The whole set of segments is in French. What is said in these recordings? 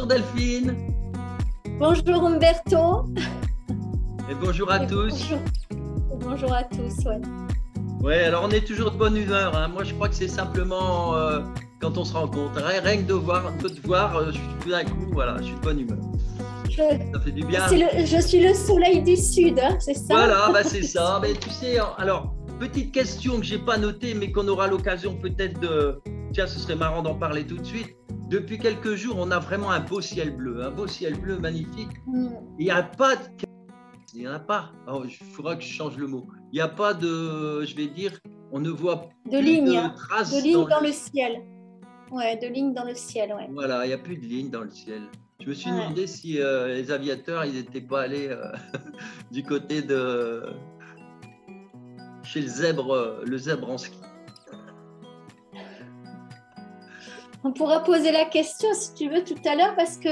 Bonjour Delphine. Bonjour Umberto. Et bonjour à tous. Bonjour à tous, ouais. Ouais, alors on est toujours de bonne humeur. Hein. Moi, je crois que c'est simplement quand on se rencontre. Rien que de te voir, tout d'un coup, voilà, je suis de bonne humeur. Ça fait du bien. Je suis le soleil du Sud, hein, c'est ça? Voilà, bah c'est ça. Mais tu sais, alors, petite question que je n'ai pas notée, mais qu'on aura l'occasion peut-être de... Tiens, ce serait marrant d'en parler tout de suite. Depuis quelques jours, on a vraiment un beau ciel bleu magnifique. Il n'y a pas de... Il n'y en a pas. Il faudra que je change le mot. Il n'y a pas de, je vais dire, on ne voit de plus lignes, de traces de lignes dans le ciel. Ouais, de lignes dans le ciel, ouais. Voilà, il n'y a plus de lignes dans le ciel. Je me suis Ouais. demandé si les aviateurs, ils n'étaient pas allés du côté de chez le zèbre en ski. On pourra poser la question si tu veux tout à l'heure parce que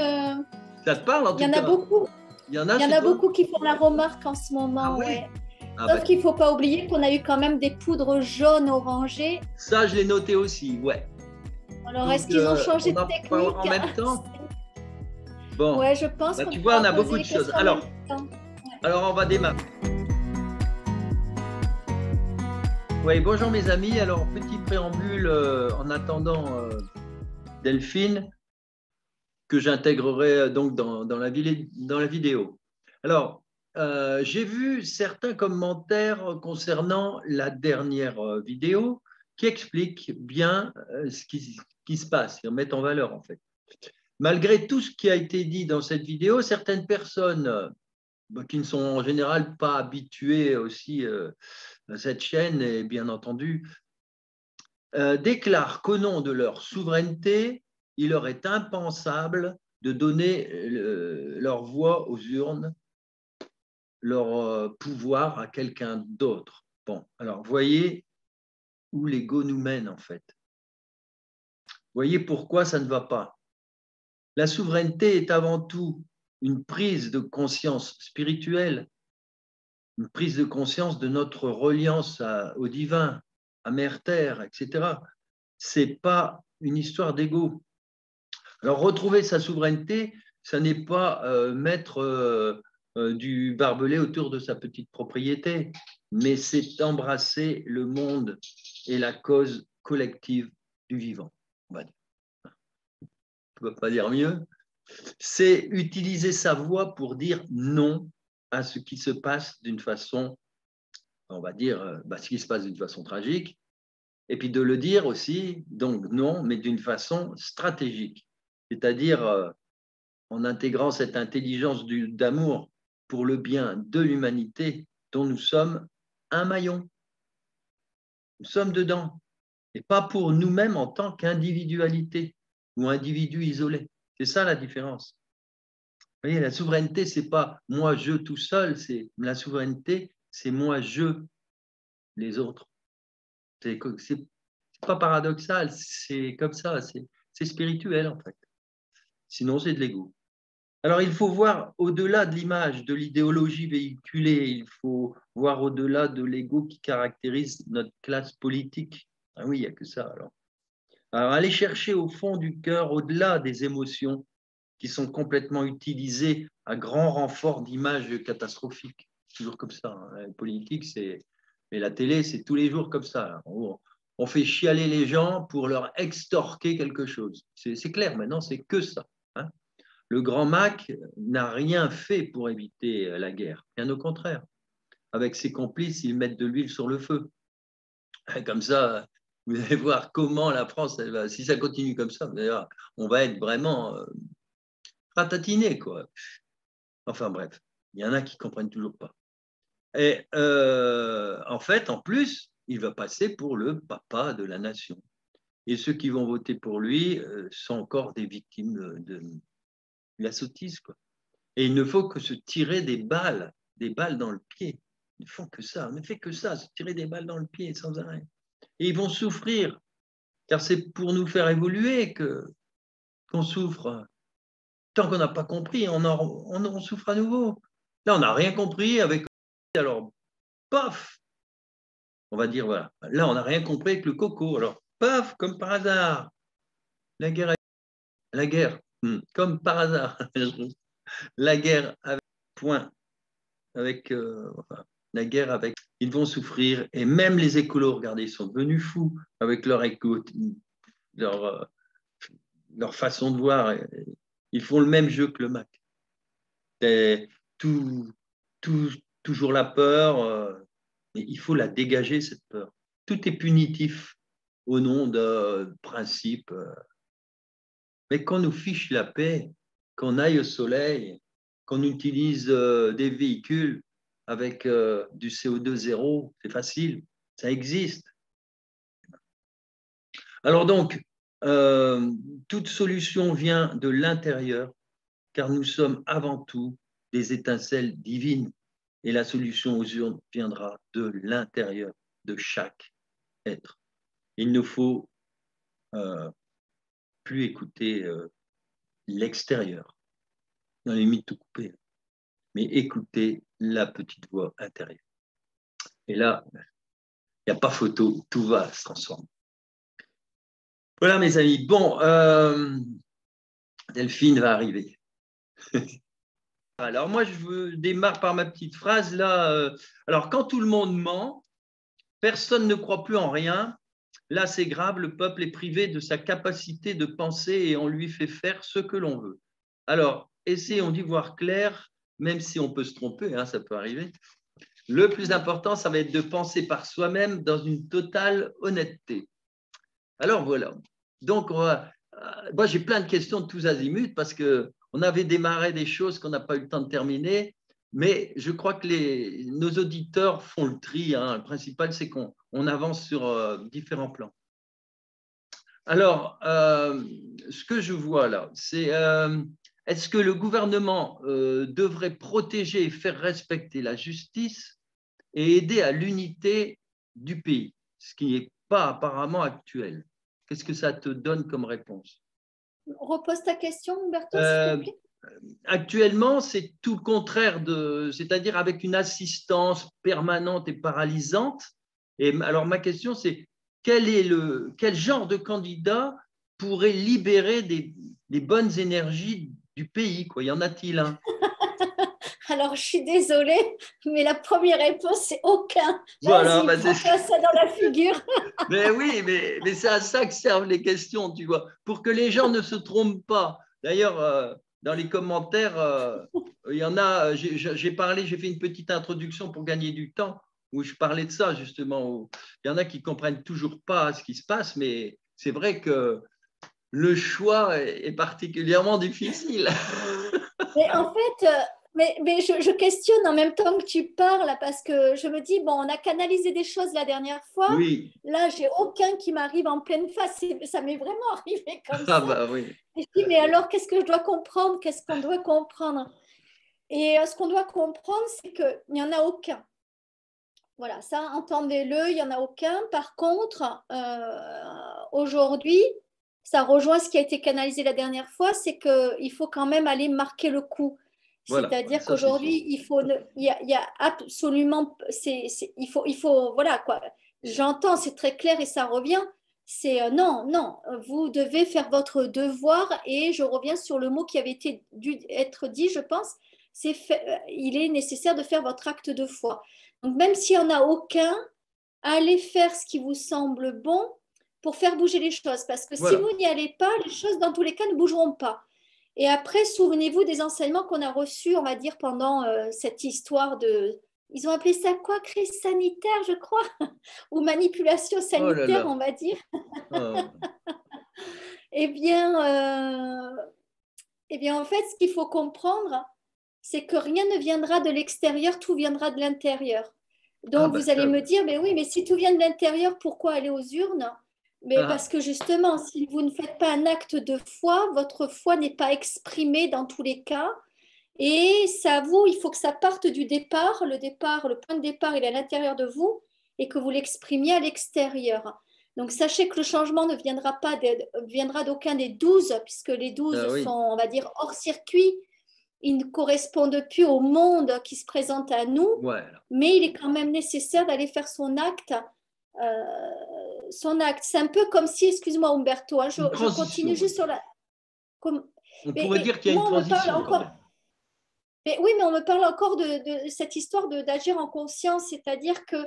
ça te parle en tout cas. Il y en a beaucoup. Il y en a beaucoup qui font la remarque en ce moment. Ah oui. Ouais. Ah Sauf bah, qu'il ne faut pas oublier qu'on a eu quand même des poudres jaunes orangées. Ça, je l'ai noté aussi, ouais. Alors, est-ce qu'ils ont changé de technique en même temps? Bon. Ouais, je pense tu vois, on a beaucoup de choses. Alors, on va démarrer. Oui, bonjour mes amis. Alors, petit préambule en attendant Delphine, que j'intégrerai donc dans la vidéo. Alors, j'ai vu certains commentaires concernant la dernière vidéo qui expliquent bien ce qui se passe, qui remettent en valeur en fait. Malgré tout ce qui a été dit dans cette vidéo, certaines personnes qui ne sont en général pas habituées aussi à cette chaîne, et bien entendu, déclarent qu'au nom de leur souveraineté, il leur est impensable de donner leur voix aux urnes, leur pouvoir à quelqu'un d'autre. Bon, alors voyez où l'ego nous mène en fait. Voyez pourquoi ça ne va pas. La souveraineté est avant tout une prise de conscience spirituelle, une prise de conscience de notre reliance au divin, à Mère Terre, etc. Ce n'est pas une histoire d'ego. Alors, retrouver sa souveraineté, ça n'est pas mettre du barbelé autour de sa petite propriété, mais c'est embrasser le monde et la cause collective du vivant, on va dire. Je ne peux pas dire mieux. C'est utiliser sa voix pour dire non à ce qui se passe d'une façon, on va dire, ce qui se passe d'une façon tragique, et puis de le dire aussi, donc non, mais d'une façon stratégique, c'est-à-dire en intégrant cette intelligence d'amour pour le bien de l'humanité dont nous sommes un maillon. Nous sommes dedans, et pas pour nous-mêmes en tant qu'individualité ou individu isolé. C'est ça la différence. Vous voyez, la souveraineté, ce n'est pas moi, je tout seul, la souveraineté, c'est moi, je, les autres. C'est pas paradoxal, c'est comme ça, c'est spirituel en fait. Sinon, c'est de l'ego. Alors, il faut voir au-delà de l'image, de l'idéologie véhiculée, il faut voir au-delà de l'ego qui caractérise notre classe politique. Ah oui, il n'y a que ça alors. Alors, aller chercher au fond du cœur, au-delà des émotions qui sont complètement utilisées à grand renfort d'images catastrophiques. Toujours comme ça. Hein. La politique, mais la télé, c'est tous les jours comme ça. On fait chialer les gens pour leur extorquer quelque chose. C'est clair, maintenant, c'est que ça. Hein. Le grand Mac n'a rien fait pour éviter la guerre. Bien au contraire. Avec ses complices, ils mettent de l'huile sur le feu. Comme ça, vous allez voir comment la France, si ça continue comme ça, on va être vraiment ratatiné, quoi. Enfin bref, il y en a qui ne comprennent toujours pas. Et en fait, en plus, il va passer pour le papa de la nation. Et ceux qui vont voter pour lui sont encore des victimes de la sottise, quoi. Et il ne faut que se tirer des balles dans le pied. Ils ne font que ça, on ne fait que ça, se tirer des balles dans le pied sans arrêt. Et ils vont souffrir, car c'est pour nous faire évoluer qu'on souffre. Tant qu'on n'a pas compris, on souffre à nouveau. Là, on n'a rien compris avec... Alors, paf, on va dire, voilà. Là, on n'a rien compris avec le coco. Alors, paf, comme par hasard, la guerre. Comme par hasard, la guerre avec point, enfin, la guerre avec, ils vont souffrir, et même les écolos, regardez, ils sont devenus fous avec leur, leur façon de voir. Ils font le même jeu que le Mac. C'est toujours la peur, mais il faut la dégager, cette peur. Tout est punitif au nom de principes. Mais qu'on nous fiche la paix, qu'on aille au soleil, qu'on utilise des véhicules avec du CO2 zéro, c'est facile, ça existe. Alors donc, toute solution vient de l'intérieur, car nous sommes avant tout des étincelles divines, et la solution aux urnes viendra de l'intérieur de chaque être. Il ne faut plus écouter l'extérieur, dans les limites tout couper, mais écouter la petite voix intérieure. Et là, il n'y a pas photo, tout va se transformer. Voilà mes amis. Bon, Delphine va arriver. Alors moi, je démarre par ma petite phrase là. Alors quand tout le monde ment, personne ne croit plus en rien. Là, c'est grave, le peuple est privé de sa capacité de penser et on lui fait faire ce que l'on veut. Alors, essayons d'y voir clair, même si on peut se tromper, hein, ça peut arriver. Le plus important, ça va être de penser par soi-même dans une totale honnêteté. Alors voilà. Donc, moi, j'ai plein de questions de tous azimuts parce qu'on avait démarré des choses qu'on n'a pas eu le temps de terminer, mais je crois que nos auditeurs font le tri. Hein. Le principal, c'est qu'on avance sur différents plans. Alors, ce que je vois là, c'est est-ce que le gouvernement devrait protéger et faire respecter la justice et aider à l'unité du pays, ce qui n'est pas apparemment actuel? Qu'est-ce que ça te donne comme réponse? Repose ta question, Humberto, s'il te plaît. Actuellement, c'est tout le contraire, c'est-à-dire avec une assistance permanente et paralysante. Et alors, ma question, c'est quel genre de candidat pourrait libérer des bonnes énergies du pays, quoi? Y en a-t-il un? Alors, je suis désolée, mais la première réponse, c'est aucun. Voilà, Vas-y, prends-toi ça dans la figure. Mais oui, mais c'est à ça que servent les questions, tu vois, pour que les gens ne se trompent pas. D'ailleurs, dans les commentaires, il y en a, j'ai parlé, j'ai fait une petite introduction pour gagner du temps, où je parlais de ça, justement. Il y en a qui ne comprennent toujours pas ce qui se passe, mais c'est vrai que le choix est particulièrement difficile. Mais en fait, je questionne en même temps que tu parles parce que je me dis, bon, on a canalisé des choses la dernière fois. Oui. Là, j'ai aucun qui m'arrive en pleine face. Ça m'est vraiment arrivé comme Ah ça. bah oui. Et je dis, mais alors, qu'est-ce que je dois comprendre? Qu'est-ce qu'on doit comprendre? Et ce qu'on doit comprendre, c'est qu'il n'y en a aucun. Voilà, ça, entendez-le, il n'y en a aucun. Par contre, aujourd'hui, ça rejoint ce qui a été canalisé la dernière fois, c'est qu'il faut quand même aller marquer le coup. Voilà, C'est-à-dire ça, c'est sûr. qu'aujourd'hui, il y a absolument, il faut, voilà quoi. J'entends, c'est très clair et ça revient. C'est non, non, vous devez faire votre devoir et je reviens sur le mot qui avait dû être dit, je pense. Il est nécessaire de faire votre acte de foi. Donc, même s'il n'y en a aucun, allez faire ce qui vous semble bon pour faire bouger les choses. Parce que si Voilà. vous n'y allez pas, les choses, dans tous les cas, ne bougeront pas. Et après, souvenez-vous des enseignements qu'on a reçus, on va dire, pendant cette histoire de... Ils ont appelé ça quoi? Crise sanitaire, je crois, ou manipulation Oh là sanitaire, là. on va dire. Oh. Eh bien, en fait, ce qu'il faut comprendre, c'est que rien ne viendra de l'extérieur, tout viendra de l'intérieur. Ah Donc, bah vous allez ça, me dire, mais oui, mais si tout vient de l'intérieur, pourquoi aller aux urnes? Mais ah, parce que justement, si vous ne faites pas un acte de foi, votre foi n'est pas exprimée dans tous les cas. Et ça vous, il faut que ça parte du départ. Le point de départ, il est à l'intérieur de vous et que vous l'exprimiez à l'extérieur. Donc, sachez que le changement ne viendra d'aucun des 12, puisque les 12 oui. sont, on va dire, hors circuit. Ils ne correspondent plus au monde qui se présente à nous, Ouais. mais il est quand même nécessaire d'aller faire son acte. C'est un peu comme si, excuse-moi Umberto, hein, je continue juste sur la... On pourrait dire qu'il y a une moi, on me parle transition quand encore. même. Mais oui, mais on me parle encore de cette histoire d'agir en conscience, c'est-à-dire que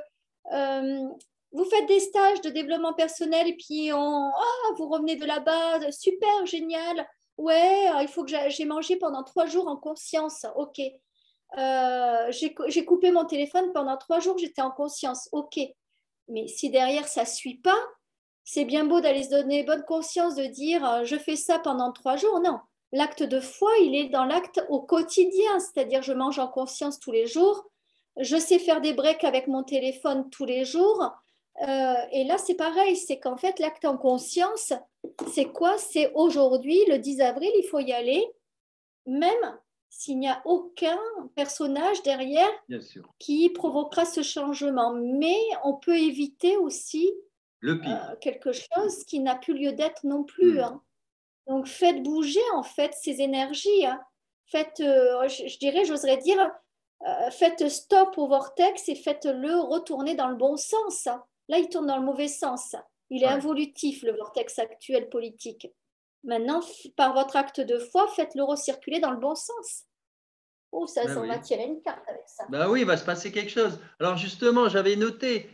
vous faites des stages de développement personnel et puis vous revenez de là-bas, super, génial. Ouais, il faut que j'ai mangé pendant 3 jours en conscience. Ok. J'ai coupé mon téléphone pendant 3 jours, j'étais en conscience. Ok. Mais si derrière ça ne suit pas, c'est bien beau d'aller se donner bonne conscience de dire je fais ça pendant 3 jours. Non, l'acte de foi, il est dans l'acte au quotidien, c'est-à-dire je mange en conscience tous les jours, je sais faire des breaks avec mon téléphone tous les jours. Et là, c'est pareil, c'est qu'en fait, l'acte en conscience, c'est quoi? C'est aujourd'hui, le 10 avril, il faut y aller, même s'il n'y a aucun personnage derrière Bien sûr. qui provoquera ce changement. Mais on peut éviter aussi Le pire. quelque chose qui n'a plus lieu d'être non plus. Hein. Donc faites bouger en fait ces énergies. Hein. Faites, je dirais, j'oserais dire, faites stop au vortex et faites-le retourner dans le bon sens. Hein. Là, il tourne dans le mauvais sens. Il est Ouais. involutif, le vortex actuel politique. Maintenant, par votre acte de foi, faites-le recirculer dans le bon sens. Oh, ça, Ben on va oui. tirer une carte avec ça. Ben oui, il va se passer quelque chose. Alors justement, j'avais noté,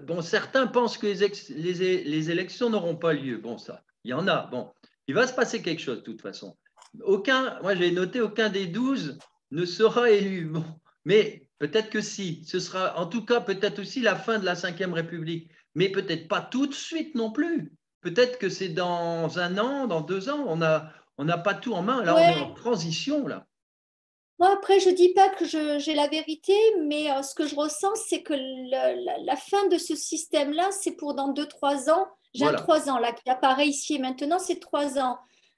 bon, certains pensent que les élections n'auront pas lieu. Bon, ça, il y en a. Bon, il va se passer quelque chose de toute façon. Moi j'ai noté, aucun des 12 ne sera élu. Bon, mais peut-être que si. Ce sera en tout cas peut-être aussi la fin de la Ve République. Mais peut-être pas tout de suite non plus. Peut-être que c'est dans 1 an, dans 2 ans. On n'a pas tout en main. Là, on est en Ouais. transition, là. Moi, après, je ne dis pas que j'ai la vérité, mais ce que je ressens, c'est que la fin de ce système-là, c'est pour dans 2, 3 ans. J'ai un Voilà. 3 ans là qui apparaît ici et maintenant, c'est 3 ans.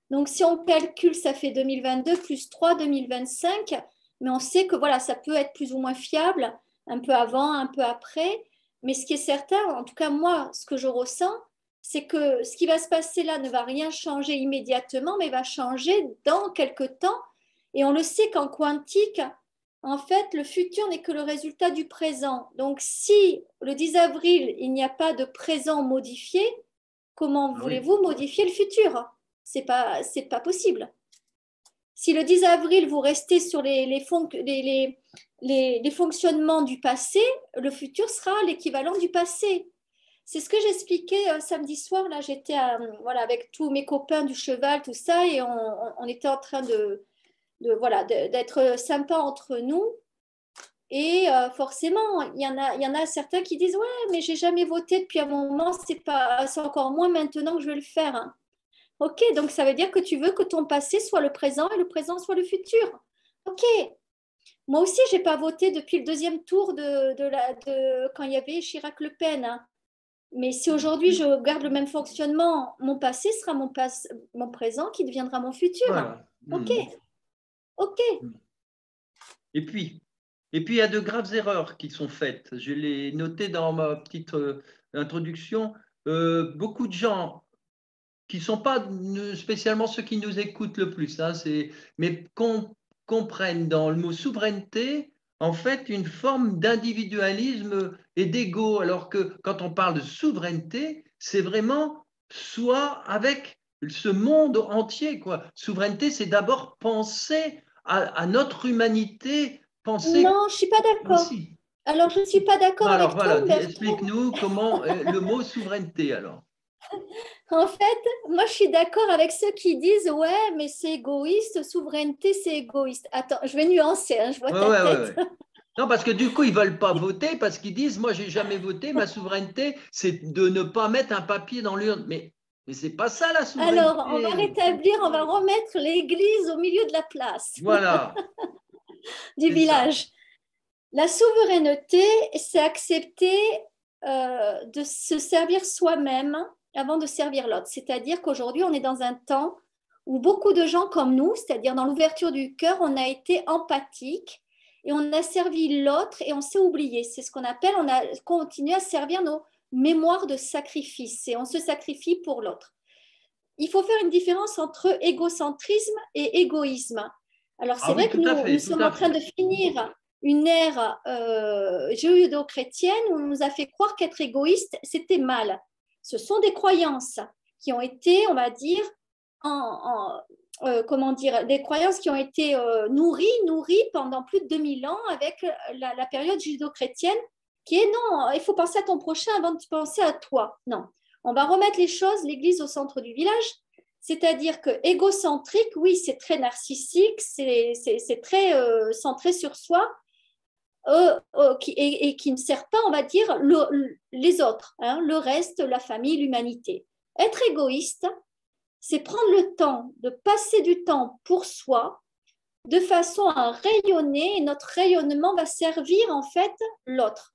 Donc, si on calcule, ça fait 2022 plus 3, 2025. Mais on sait que voilà, ça peut être plus ou moins fiable, un peu avant, un peu après. Mais ce qui est certain, en tout cas, moi, ce que je ressens, c'est que ce qui va se passer là ne va rien changer immédiatement, mais va changer dans quelques temps et on le sait qu'en quantique, en fait, le futur n'est que le résultat du présent. Donc, si le 10 avril, il n'y a pas de présent modifié, comment Ah oui. voulez-vous modifier le futur? C'est pas possible. Si le 10 avril, vous restez sur les fonctionnements du passé, le futur sera l'équivalent du passé. C'est ce que j'expliquais samedi soir. Là, j'étais voilà, avec tous mes copains du cheval, tout ça, et on était en train voilà, d'être sympa entre nous. Et forcément, il y en a certains qui disent ouais, mais j'ai jamais voté depuis un moment, c'est encore moins maintenant que je vais le faire. Hein. Ok, donc ça veut dire que tu veux que ton passé soit le présent et le présent soit le futur. Ok, moi aussi, j'ai pas voté depuis le deuxième tour quand il y avait Chirac-Le Pen. Hein. Mais si aujourd'hui je garde le même fonctionnement, mon passé sera mon présent qui deviendra mon futur. Voilà. Ok, ok. Et puis, il y a de graves erreurs qui sont faites. Je l'ai noté dans ma petite introduction. Beaucoup de gens qui ne sont pas spécialement ceux qui nous écoutent le plus, hein, mais comprennent dans le mot souveraineté, en fait, une forme d'individualisme et d'ego, alors que quand on parle de souveraineté, c'est vraiment soi avec ce monde entier, quoi. Souveraineté, c'est d'abord penser à notre humanité, penser Non, je suis pas d'accord. aussi. Alors, je ne suis pas d'accord Alors avec toi, voilà, Umberto. explique-nous comment le mot souveraineté, alors. En fait, moi, je suis d'accord avec ceux qui disent ouais, mais c'est égoïste, souveraineté, c'est égoïste. Attends, je vais nuancer, hein, je vois Ouais, ta ouais, ouais, tête. ouais. Non, parce que du coup, ils ne veulent pas voter parce qu'ils disent, moi, j'ai jamais voté, ma souveraineté, c'est de ne pas mettre un papier dans l'urne. Mais c'est pas ça la Alors, on va souveraineté. rétablir, on va remettre l'église au milieu de la place Voilà, du c'est ça. village. La souveraineté, c'est accepter de se servir soi-même avant de servir l'autre. C'est-à-dire qu'aujourd'hui, on est dans un temps où beaucoup de gens comme nous, c'est-à-dire dans l'ouverture du cœur, on a été empathique et on a servi l'autre et on s'est oublié. C'est ce qu'on appelle, on a continué à servir nos mémoires de sacrifice et on se sacrifie pour l'autre. Il faut faire une différence entre égocentrisme et égoïsme. Alors, Ah c'est oui, vrai que tout à nous fait, tout sommes à en train fait. de finir une ère judéo-chrétienne où on nous a fait croire qu'être égoïste, c'était mal. Ce sont des croyances qui ont été, on va dire, en, comment dire, des croyances qui ont été nourries pendant plus de 2000 ans avec la période judéo-chrétienne qui est non, il faut penser à ton prochain avant de penser à toi. Non, on va remettre les choses, l'Église au centre du village, c'est-à-dire que égocentrique, oui, c'est très narcissique, c'est très centré sur soi et qui ne sert pas, on va dire, les autres, hein, le reste, la famille, l'humanité. Être égoïste, c'est prendre le temps de passer du temps pour soi de façon à rayonner et notre rayonnement va servir en fait l'autre.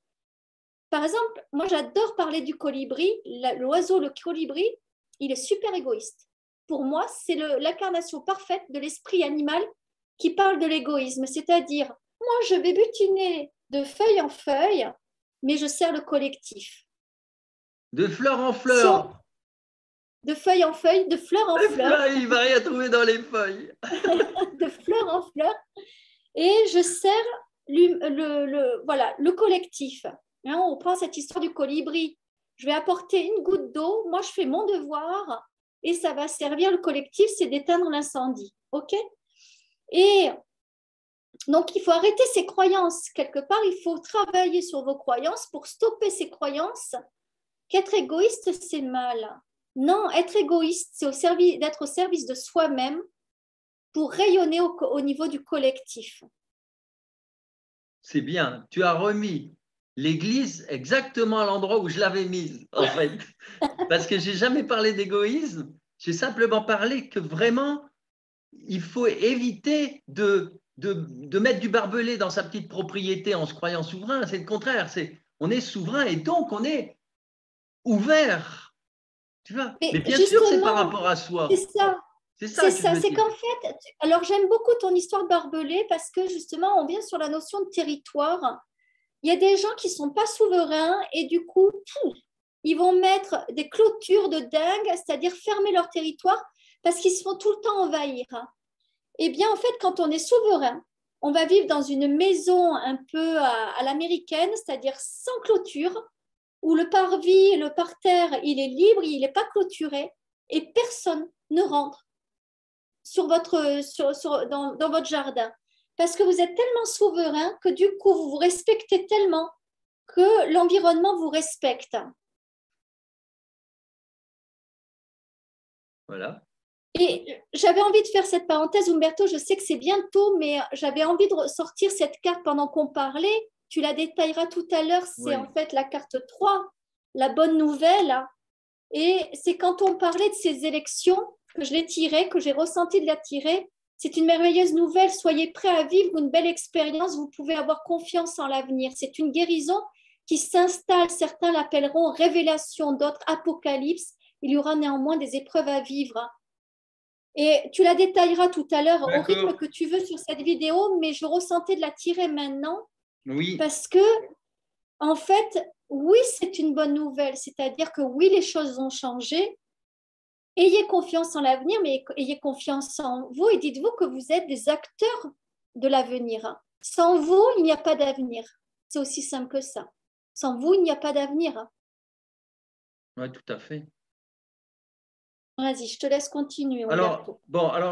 Par exemple, moi j'adore parler du colibri, l'oiseau, le colibri, il est super égoïste. Pour moi, c'est l'incarnation parfaite de l'esprit animal qui parle de l'égoïsme, c'est-à-dire, moi je vais butiner de feuille en feuille, mais je sers le collectif. De fleur en fleur. De feuille en feuille, de fleur en fleur. Il ne va rien trouver dans les feuilles. De fleur en fleur. Et je sers voilà, le collectif. Hein, on prend cette histoire du colibri. Je vais apporter une goutte d'eau. Moi, je fais mon devoir et ça va servir le collectif, c'est d'éteindre l'incendie. OK? Et donc, il faut arrêter ces croyances. Quelque part, il faut travailler sur vos croyances pour stopper ces croyances qu'être égoïste, c'est mal. Non, être égoïste, c'est d'être au service de soi-même pour rayonner au niveau du collectif. C'est bien. Tu as remis l'Église exactement à l'endroit où je l'avais mise, en fait. Parce que je n'ai jamais parlé d'égoïsme. J'ai simplement parlé que vraiment, il faut éviter de mettre du barbelé dans sa petite propriété en se croyant souverain. C'est le contraire. On est souverain et donc on est ouvert. Tu vois? Mais bien sûr, c'est par rapport à soi. C'est ça. C'est ça. C'est qu'en fait, alors j'aime beaucoup ton histoire de barbelé parce que justement, on vient sur la notion de territoire. Il y a des gens qui ne sont pas souverains et du coup, ils vont mettre des clôtures de dingue, c'est-à-dire fermer leur territoire parce qu'ils se font tout le temps envahir. Eh bien, en fait, quand on est souverain, on va vivre dans une maison un peu à l'américaine, c'est-à-dire sans clôture, où le parvis, le parterre, il est libre, il n'est pas clôturé et personne ne rentre dans votre jardin. Parce que vous êtes tellement souverain que du coup, vous vous respectez tellement que l'environnement vous respecte. Voilà. Et j'avais envie de faire cette parenthèse, Umberto, je sais que c'est bientôt, mais j'avais envie de sortir cette carte pendant qu'on parlait. Tu la détailleras tout à l'heure, c'est en fait la carte 3, la bonne nouvelle. Et c'est quand on parlait de ces élections que je l'ai tirée, que j'ai ressenti de la tirer. C'est une merveilleuse nouvelle, soyez prêts à vivre une belle expérience, vous pouvez avoir confiance en l'avenir. C'est une guérison qui s'installe, certains l'appelleront révélation, d'autres apocalypse. Il y aura néanmoins des épreuves à vivre. Et tu la détailleras tout à l'heure au rythme que tu veux sur cette vidéo, mais je ressentais de la tirer maintenant. Oui. Parce que, en fait, oui, c'est une bonne nouvelle. C'est-à-dire que oui, les choses ont changé. Ayez confiance en l'avenir, mais ayez confiance en vous et dites-vous que vous êtes des acteurs de l'avenir. Sans vous, il n'y a pas d'avenir. C'est aussi simple que ça. Sans vous, il n'y a pas d'avenir. Oui, tout à fait. Vas-y, je te laisse continuer. Alors,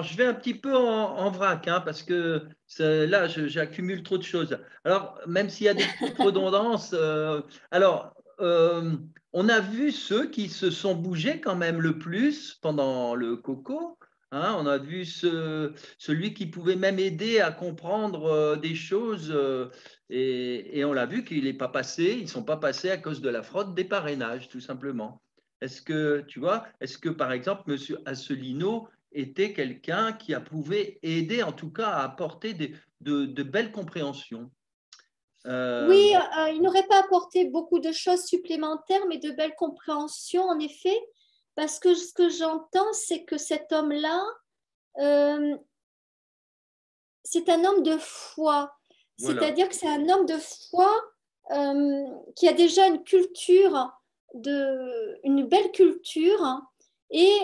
je vais un petit peu en vrac, hein, parce que là, j'accumule trop de choses. Alors, même s'il y a des petites redondances, on a vu ceux qui se sont bougés quand même le plus pendant le coco. Hein, on a vu celui qui pouvait même aider à comprendre des choses et on l'a vu qu'il n'est pas passé, ils ne sont pas passés à cause de la fraude des parrainages, tout simplement. Est-ce que, tu vois, est-ce que par exemple, M. Asselineau était quelqu'un qui a pouvait aider, en tout cas, à apporter de belles compréhensions? Oui, il n'aurait pas apporté beaucoup de choses supplémentaires, mais de belles compréhensions, en effet, parce que ce que j'entends, c'est que cet homme-là, c'est un homme de foi. Voilà. C'est-à-dire que c'est un homme de foi qui a déjà une culture, une belle culture, et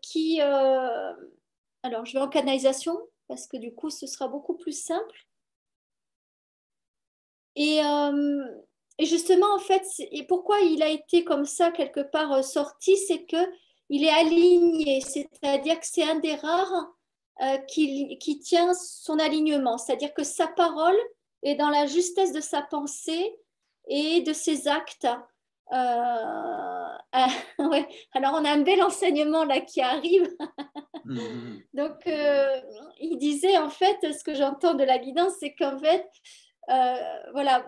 qui... alors, je vais en canalisation, parce que du coup, ce sera beaucoup plus simple. Et justement, en fait, et pourquoi il a été comme ça, quelque part sorti, c'est qu'il est aligné, c'est-à-dire que c'est un des rares qui tient son alignement, c'est-à-dire que sa parole est dans la justesse de sa pensée et de ses actes. Ouais. Alors, on a un bel enseignement là qui arrive. Donc, il disait en fait, ce que j'entends de la guidance, c'est qu'en fait, voilà,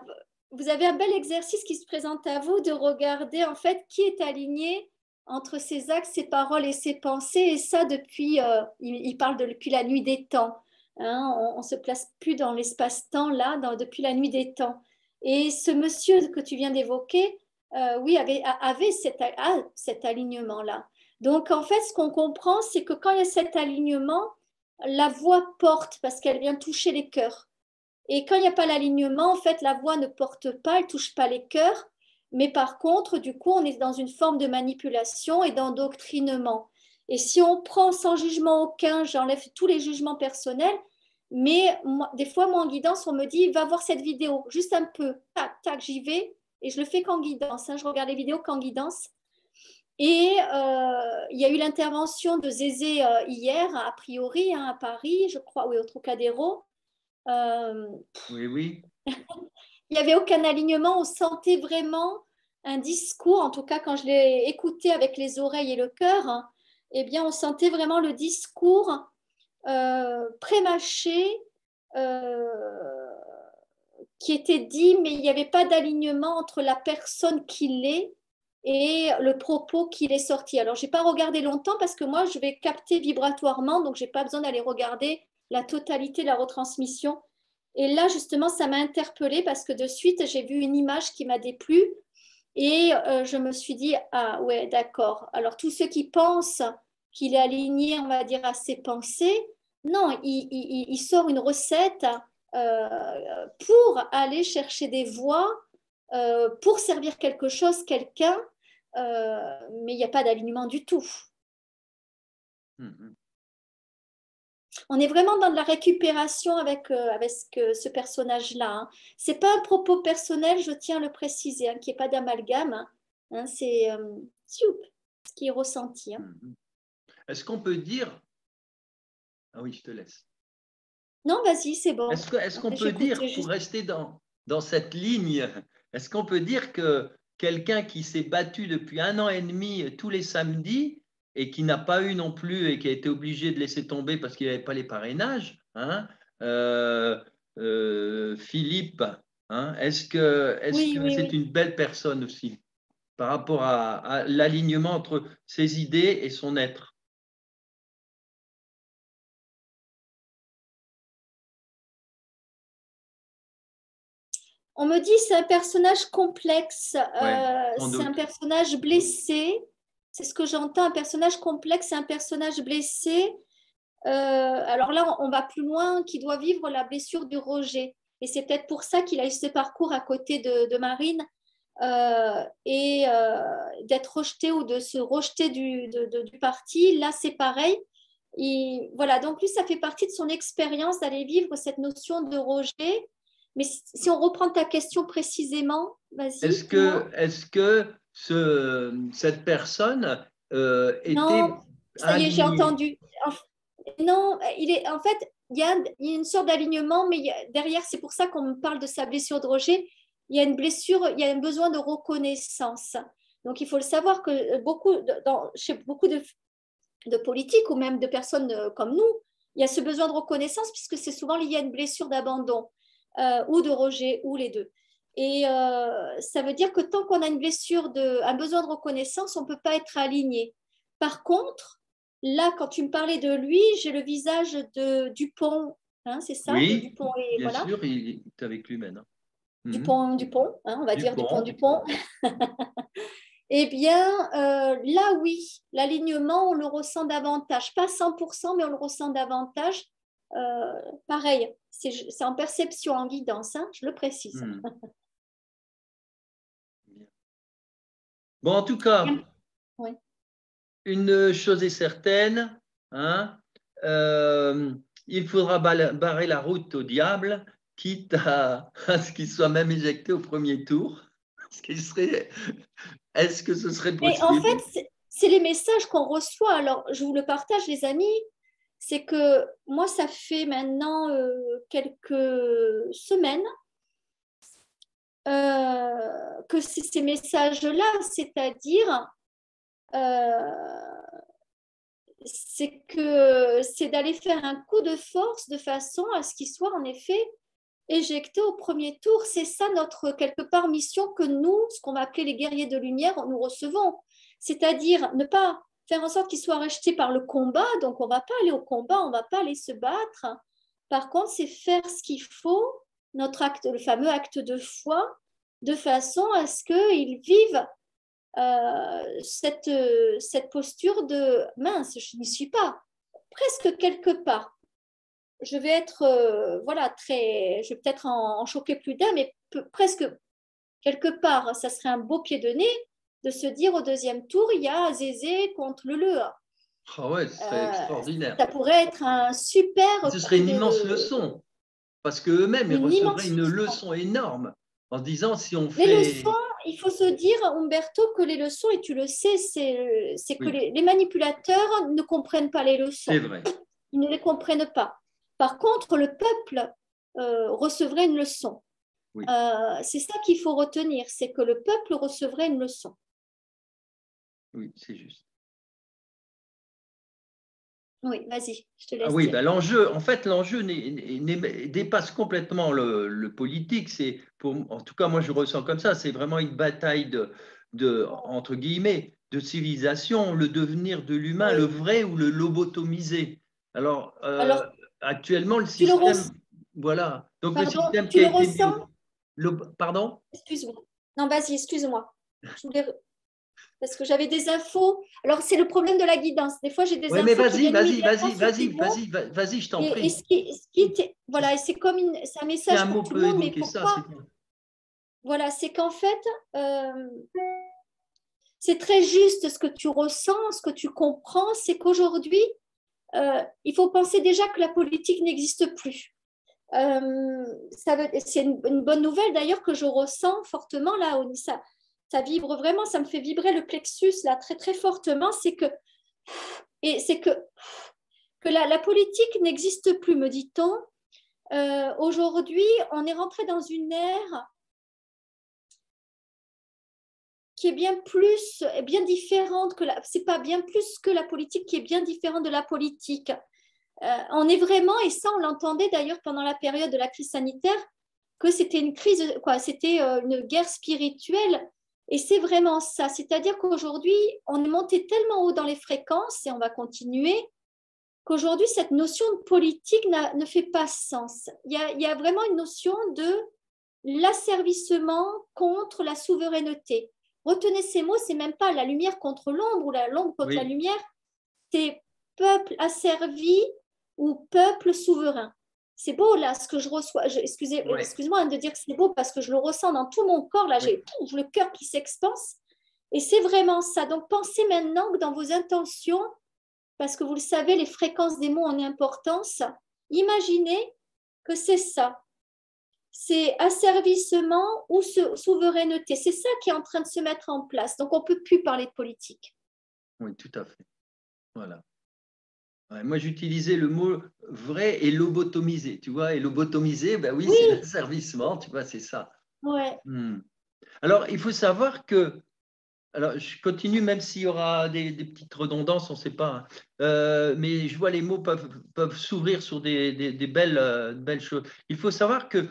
vous avez un bel exercice qui se présente à vous de regarder en fait qui est aligné entre ses actes, ses paroles et ses pensées, et ça depuis, il parle depuis la nuit des temps. Hein, on ne se place plus dans l'espace-temps là, depuis la nuit des temps. Et ce monsieur que tu viens d'évoquer, oui, avait cet alignement-là. Donc, en fait, ce qu'on comprend, c'est que quand il y a cet alignement, la voix porte parce qu'elle vient toucher les cœurs. Et quand il n'y a pas l'alignement, en fait, la voix ne porte pas, elle ne touche pas les cœurs. Mais par contre, du coup, on est dans une forme de manipulation et d'endoctrinement. Et si on prend sans jugement aucun, j'enlève tous les jugements personnels, mais moi, des fois, moi, en guidance, on me dit, va voir cette vidéo, juste un peu, tac, tac, j'y vais, et je le fais qu'en guidance. Hein, je regarde les vidéos qu'en guidance. Et il y a eu l'intervention de Zézé hier, a priori, hein, à Paris, je crois, oui, au Trocadéro. Oui, oui. Il n'y avait aucun alignement, on sentait vraiment un discours, en tout cas quand je l'ai écouté avec les oreilles et le cœur, hein, eh bien on sentait vraiment le discours prémâché qui était dit, mais il n'y avait pas d'alignement entre la personne qu'il est et le propos qu'il est sorti. Alors, je n'ai pas regardé longtemps parce que moi, je vais capter vibratoirement, donc je n'ai pas besoin d'aller regarder la totalité de la retransmission. Et là, justement, ça m'a interpellée parce que de suite, j'ai vu une image qui m'a déplu et je me suis dit, ah ouais, d'accord. Alors, tous ceux qui pensent qu'il est aligné, on va dire, à ses pensées, non, il sort une recette pour aller chercher des voies, pour servir quelque chose, quelqu'un, mais il n'y a pas d'alignement du tout. On est vraiment dans de la récupération avec ce personnage-là. Hein. Ce n'est pas un propos personnel, je tiens à le préciser, hein, qu'il n'y ait pas d'amalgame. Hein, c'est ce qui est ressenti. Hein. Est-ce qu'on peut dire... Ah oui, je te laisse. Non, vas-y, c'est bon. Est-ce qu'on peut dire, pour rester dans cette ligne, est-ce qu'on peut dire que quelqu'un qui s'est battu depuis 1 an et demi tous les samedis et qui n'a pas eu non plus et qui a été obligé de laisser tomber parce qu'il n'avait pas les parrainages, hein, Philippe, hein, est-ce que c'est une belle personne aussi par rapport à l'alignement entre ses idées et son être? On me dit c'est un personnage complexe, c'est un personnage blessé. C'est ce que j'entends, un personnage complexe, c'est un personnage blessé. Alors là, on va plus loin, qui doit vivre la blessure du rejet. Et c'est peut-être pour ça qu'il a eu ce parcours à côté de Marine et d'être rejeté ou de se rejeter du parti. Là, c'est pareil. Voilà, donc lui, ça fait partie de son expérience d'aller vivre cette notion de rejet. Mais si on reprend ta question précisément, vas-y. Est-ce que cette personne était... Non, ça y est, j'ai entendu. Non, en fait, il y a une sorte d'alignement, mais derrière, c'est pour ça qu'on me parle de sa blessure de rejet. Il y a une blessure, il y a un besoin de reconnaissance. Donc, il faut le savoir que chez beaucoup de politiques ou même de personnes comme nous, il y a ce besoin de reconnaissance puisque c'est souvent lié à une blessure d'abandon ou de rejet, ou les deux. Et ça veut dire que tant qu'on a une blessure, un besoin de reconnaissance, on ne peut pas être aligné. Par contre, là, quand tu me parlais de lui, j'ai le visage de Dupont, hein, c'est ça? Oui, Dupont bien sûr, il est avec lui maintenant. Dupont, hein, on va dire Dupont. Eh bien, là, oui, l'alignement, on le ressent davantage. Pas 100%, mais on le ressent davantage. Pareil, c'est en perception, en guidance, hein, je le précise. Bon, en tout cas, une chose est certaine, hein, il faudra barrer la route au diable, quitte à ce qu'il soit même éjecté au premier tour. Est-ce que ce serait possible? Mais en fait, c'est les messages qu'on reçoit. Alors, je vous le partage, les amis. c'est que moi, ça fait maintenant quelques semaines que ces messages-là, c'est-à-dire, c'est d'aller faire un coup de force de façon à ce qu'il soit en effet éjecté au premier tour. C'est ça notre, quelque part, mission que nous, ce qu'on va appeler les guerriers de lumière, nous recevons. C'est-à-dire ne pas faire en sorte qu'ils soient rejetés par le combat. Donc, on ne va pas aller au combat, on ne va pas aller se battre. Par contre, c'est faire ce qu'il faut, notre acte, le fameux acte de foi, de façon à ce qu'ils vivent cette posture de mince, je n'y suis pas, presque quelque part. Je vais être, voilà, très, je vais peut-être en choquer plus d'un, mais presque quelque part, ça serait un beau pied de nez de se dire au deuxième tour, il y a Zézé contre Lele. Ah ouais, ce serait extraordinaire. Ça pourrait être un super Ce serait coup une immense de... leçon, parce qu'eux-mêmes, ils Une recevraient immense une leçon. leçon énorme en se disant si on Les leçons, fait… il faut se dire, Umberto, que les leçons, et tu le sais, c'est que Oui, les manipulateurs ne comprennent pas les c'est leçons. vrai. Ils ne les comprennent pas. Par contre, le peuple recevrait une leçon. Oui, C'est ça qu'il faut retenir, c'est que le peuple recevrait une leçon. oui, c'est juste. Oui, vas-y, je te Ah laisse oui, dire. ben l'enjeu, en fait, l'enjeu dépasse complètement le politique. En tout cas, moi, je ressens comme ça. C'est vraiment une bataille entre guillemets, de civilisation, le devenir de l'humain, le Oui. vrai ou le lobotomisé. Alors, Alors, actuellement, le tu le système, ressens, voilà. Donc, le pardon, système qui tu a le été mis ressens, au… Pardon? excuse-moi. Non, vas-y, excuse-moi. Je voulais, parce que j'avais des infos. Alors, c'est le problème de la guidance. Des fois, j'ai des Oui, mais infos qui vas-y, viennent vas-y, immédiatement vas-y, sur tes vas-y, mots. vas-y, vas-y, je t'en Et prie. voilà, et c'est comme c'est un Si un message pour mot tout le peut monde, mais évoquer ça, c'est pourquoi? bien. Voilà, c'est qu'en fait, euh, c'est très juste ce que tu ressens, ce que tu comprends, c'est qu'aujourd'hui, il faut penser déjà que la politique n'existe plus. C'est une bonne nouvelle d'ailleurs que je ressens fortement là, ça vibre vraiment, ça me fait vibrer le plexus là très très fortement, c'est que la politique n'existe plus, me dit-on. Aujourd'hui, on est rentré dans une ère qui est bien différente c'est pas bien plus que la politique, qui est bien différente de la politique. On est vraiment, et ça on l'entendait d'ailleurs pendant la période de la crise sanitaire, que c'était une crise, quoi, c'était une guerre spirituelle. Et c'est vraiment ça. C'est-à-dire qu'aujourd'hui, on est monté tellement haut dans les fréquences, et on va continuer, qu'aujourd'hui, cette notion de politique ne fait pas sens. Il y a vraiment une notion de l'asservissement contre la souveraineté. Retenez ces mots, c'est même pas la lumière contre l'ombre ou l'ombre contre la Oui, lumière, c'est peuple asservi ou peuple souverain. C'est beau là ce que je reçois. oui, Excuse-moi de dire que c'est beau parce que je le ressens dans tout mon corps. Là, oui. j'ai le cœur qui s'expanse. Et c'est vraiment ça. Donc pensez maintenant que dans vos intentions, parce que vous le savez, les fréquences des mots ont une importance, imaginez que c'est ça. C'est asservissement ou souveraineté. C'est ça qui est en train de se mettre en place. Donc on ne peut plus parler de politique. Oui, tout à fait. Voilà. Ouais, moi, j'utilisais le mot vrai et lobotomisé. Tu vois, et lobotomisé, ben oui, c'est Oui, l'asservissement, tu vois, c'est ça. ouais, Hmm. Alors, il faut savoir que, alors je continue même s'il y aura des petites redondances, on ne sait pas, hein. Mais je vois les mots peuvent s'ouvrir sur des belles choses. Il faut savoir que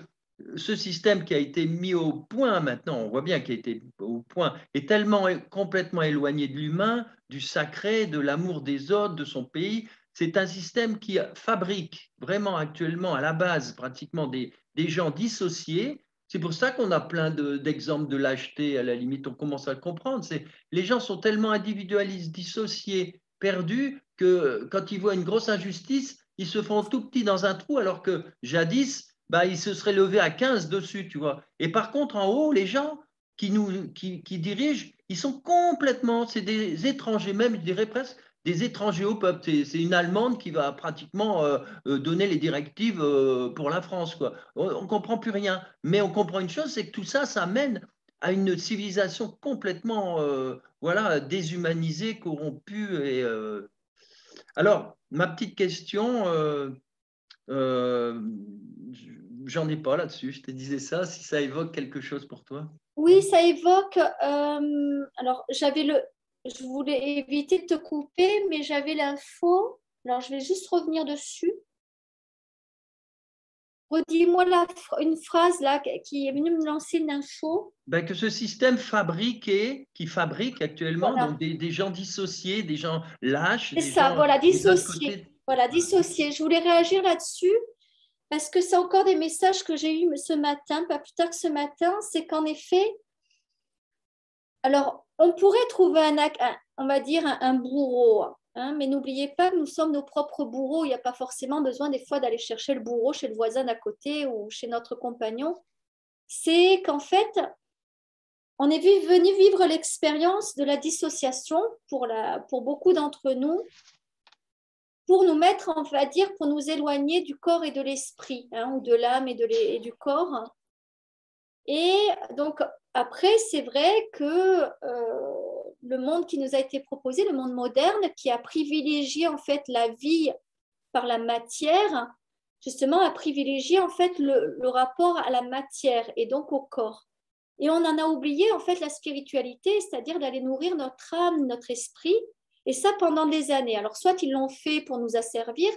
ce système qui a été mis au point maintenant, on voit bien qu'il a été au point, est tellement complètement éloigné de l'humain, du sacré, de l'amour des autres, de son pays. C'est un système qui fabrique vraiment actuellement à la base pratiquement des gens dissociés. C'est pour ça qu'on a plein d'exemples de lâcheté, à la limite, on commence à le comprendre. Les gens sont tellement individualistes, dissociés, perdus, que quand ils voient une grosse injustice, ils se font tout petits dans un trou, alors que jadis, bah, ils se seraient levés à 15 dessus, tu vois. Et par contre, en haut, les gens qui dirigent, ils sont complètement, c'est des étrangers, même, je dirais presque, des étrangers au peuple. C'est une Allemande qui va pratiquement donner les directives pour la France, quoi. On ne comprend plus rien. Mais on comprend une chose, c'est que tout ça, ça mène à une civilisation complètement voilà, déshumanisée, corrompue. Alors, ma petite question, j'en ai pas là-dessus. Je te disais ça, si ça évoque quelque chose pour toi. Oui, ça évoque. Alors, je voulais éviter de te couper, mais j'avais l'info. Alors, je vais juste revenir dessus. Redis-moi une phrase là qui est venue me lancer une info. Ben, que ce système qui fabrique actuellement, Voilà, donc des gens dissociés, des gens lâches, c'est des ça. gens Voilà, des autres dissocier. côtés. Voilà, dissocier. Je voulais réagir là-dessus parce que c'est encore des messages que j'ai eus ce matin, pas plus tard que ce matin. C'est qu'en effet, alors, on pourrait trouver on va dire un bourreau, hein, mais n'oubliez pas que nous sommes nos propres bourreaux. Il n'y a pas forcément besoin des fois d'aller chercher le bourreau chez le voisin d'à côté ou chez notre compagnon. C'est qu'en fait, on est venu vivre l'expérience de la dissociation pour beaucoup d'entre nous, pour nous mettre, on va dire, pour nous éloigner du corps et de l'esprit, hein, ou de l'âme et du corps. Et donc, après, c'est vrai que le monde qui nous a été proposé, le monde moderne, qui a privilégié en fait la vie par la matière, justement, a privilégié en fait le rapport à la matière et donc au corps. Et on en a oublié en fait la spiritualité, c'est-à-dire d'aller nourrir notre âme, notre esprit, et ça pendant des années. Alors, soit ils l'ont fait pour nous asservir,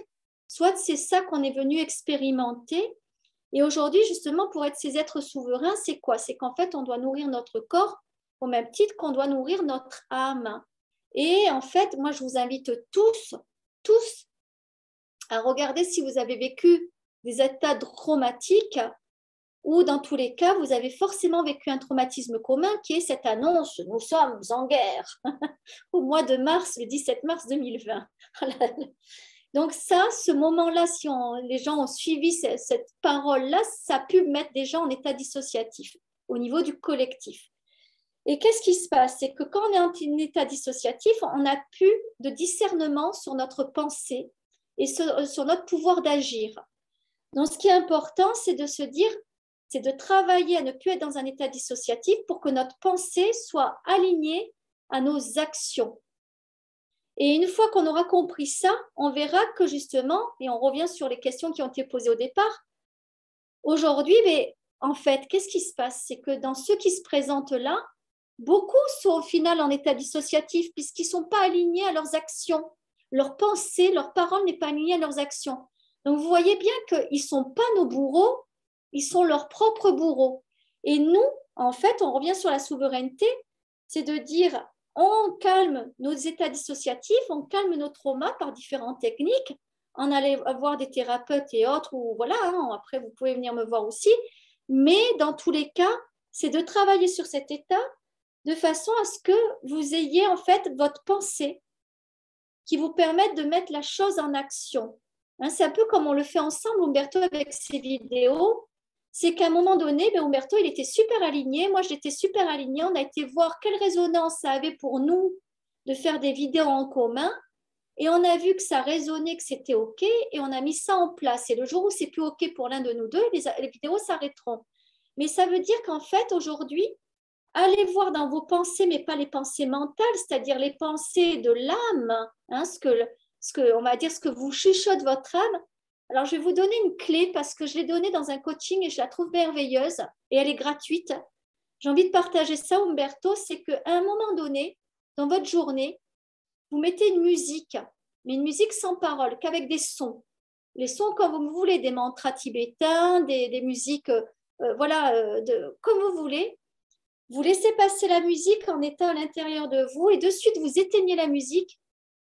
soit c'est ça qu'on est venu expérimenter. Et aujourd'hui, justement, pour être ces êtres souverains, c'est quoi? C'est qu'en fait, on doit nourrir notre corps au même titre qu'on doit nourrir notre âme. Et en fait, moi, je vous invite tous, à regarder si vous avez vécu des états traumatiques ou dans tous les cas, vous avez forcément vécu un traumatisme commun qui est cette annonce, nous sommes en guerre, au mois de mars, le 17 mars 2020. Donc ça, ce moment-là, si les gens ont suivi cette parole-là, ça a pu mettre des gens en état dissociatif au niveau du collectif. Et qu'est-ce qui se passe? C'est que quand on est en état dissociatif, on n'a plus de discernement sur notre pensée et sur notre pouvoir d'agir. Donc ce qui est important, c'est de se dire, c'est de travailler à ne plus être dans un état dissociatif pour que notre pensée soit alignée à nos actions. Et une fois qu'on aura compris ça, on verra que justement, et on revient sur les questions qui ont été posées au départ, aujourd'hui, mais en fait, qu'est-ce qui se passe? C'est que dans ceux qui se présentent là, beaucoup sont au final en état dissociatif puisqu'ils ne sont pas alignés à leurs actions. Leur pensée, leur parole n'est pas alignée à leurs actions. Donc vous voyez bien qu'ils ne sont pas nos bourreaux, ils sont leurs propres bourreaux. Et nous, en fait, on revient sur la souveraineté, c'est de dire on calme nos états dissociatifs, on calme nos traumas par différentes techniques, en allant voir des thérapeutes et autres, ou voilà, hein, après vous pouvez venir me voir aussi, mais dans tous les cas, c'est de travailler sur cet état de façon à ce que vous ayez en fait votre pensée qui vous permette de mettre la chose en action. Hein, c'est un peu comme on le fait ensemble, Umberto, avec ses vidéos. C'est qu'à un moment donné, Umberto, il était super aligné. Moi, j'étais super alignée. On a été voir quelle résonance ça avait pour nous de faire des vidéos en commun. Et on a vu que ça résonnait, que c'était OK. Et on a mis ça en place. Et le jour où c'est plus OK pour l'un de nous deux, les vidéos s'arrêteront. Mais ça veut dire qu'en fait, aujourd'hui, allez voir dans vos pensées, mais pas les pensées mentales, c'est-à-dire les pensées de l'âme, hein, on va dire ce que vous chuchote votre âme. Alors, je vais vous donner une clé parce que je l'ai donnée dans un coaching et je la trouve merveilleuse et elle est gratuite. J'ai envie de partager ça, Umberto, c'est qu'à un moment donné, dans votre journée, vous mettez une musique, mais une musique sans parole, qu'avec des sons. Les sons comme vous voulez, des mantras tibétains, des musiques, comme vous voulez. Vous laissez passer la musique en étant à l'intérieur de vous et de suite, vous éteignez la musique.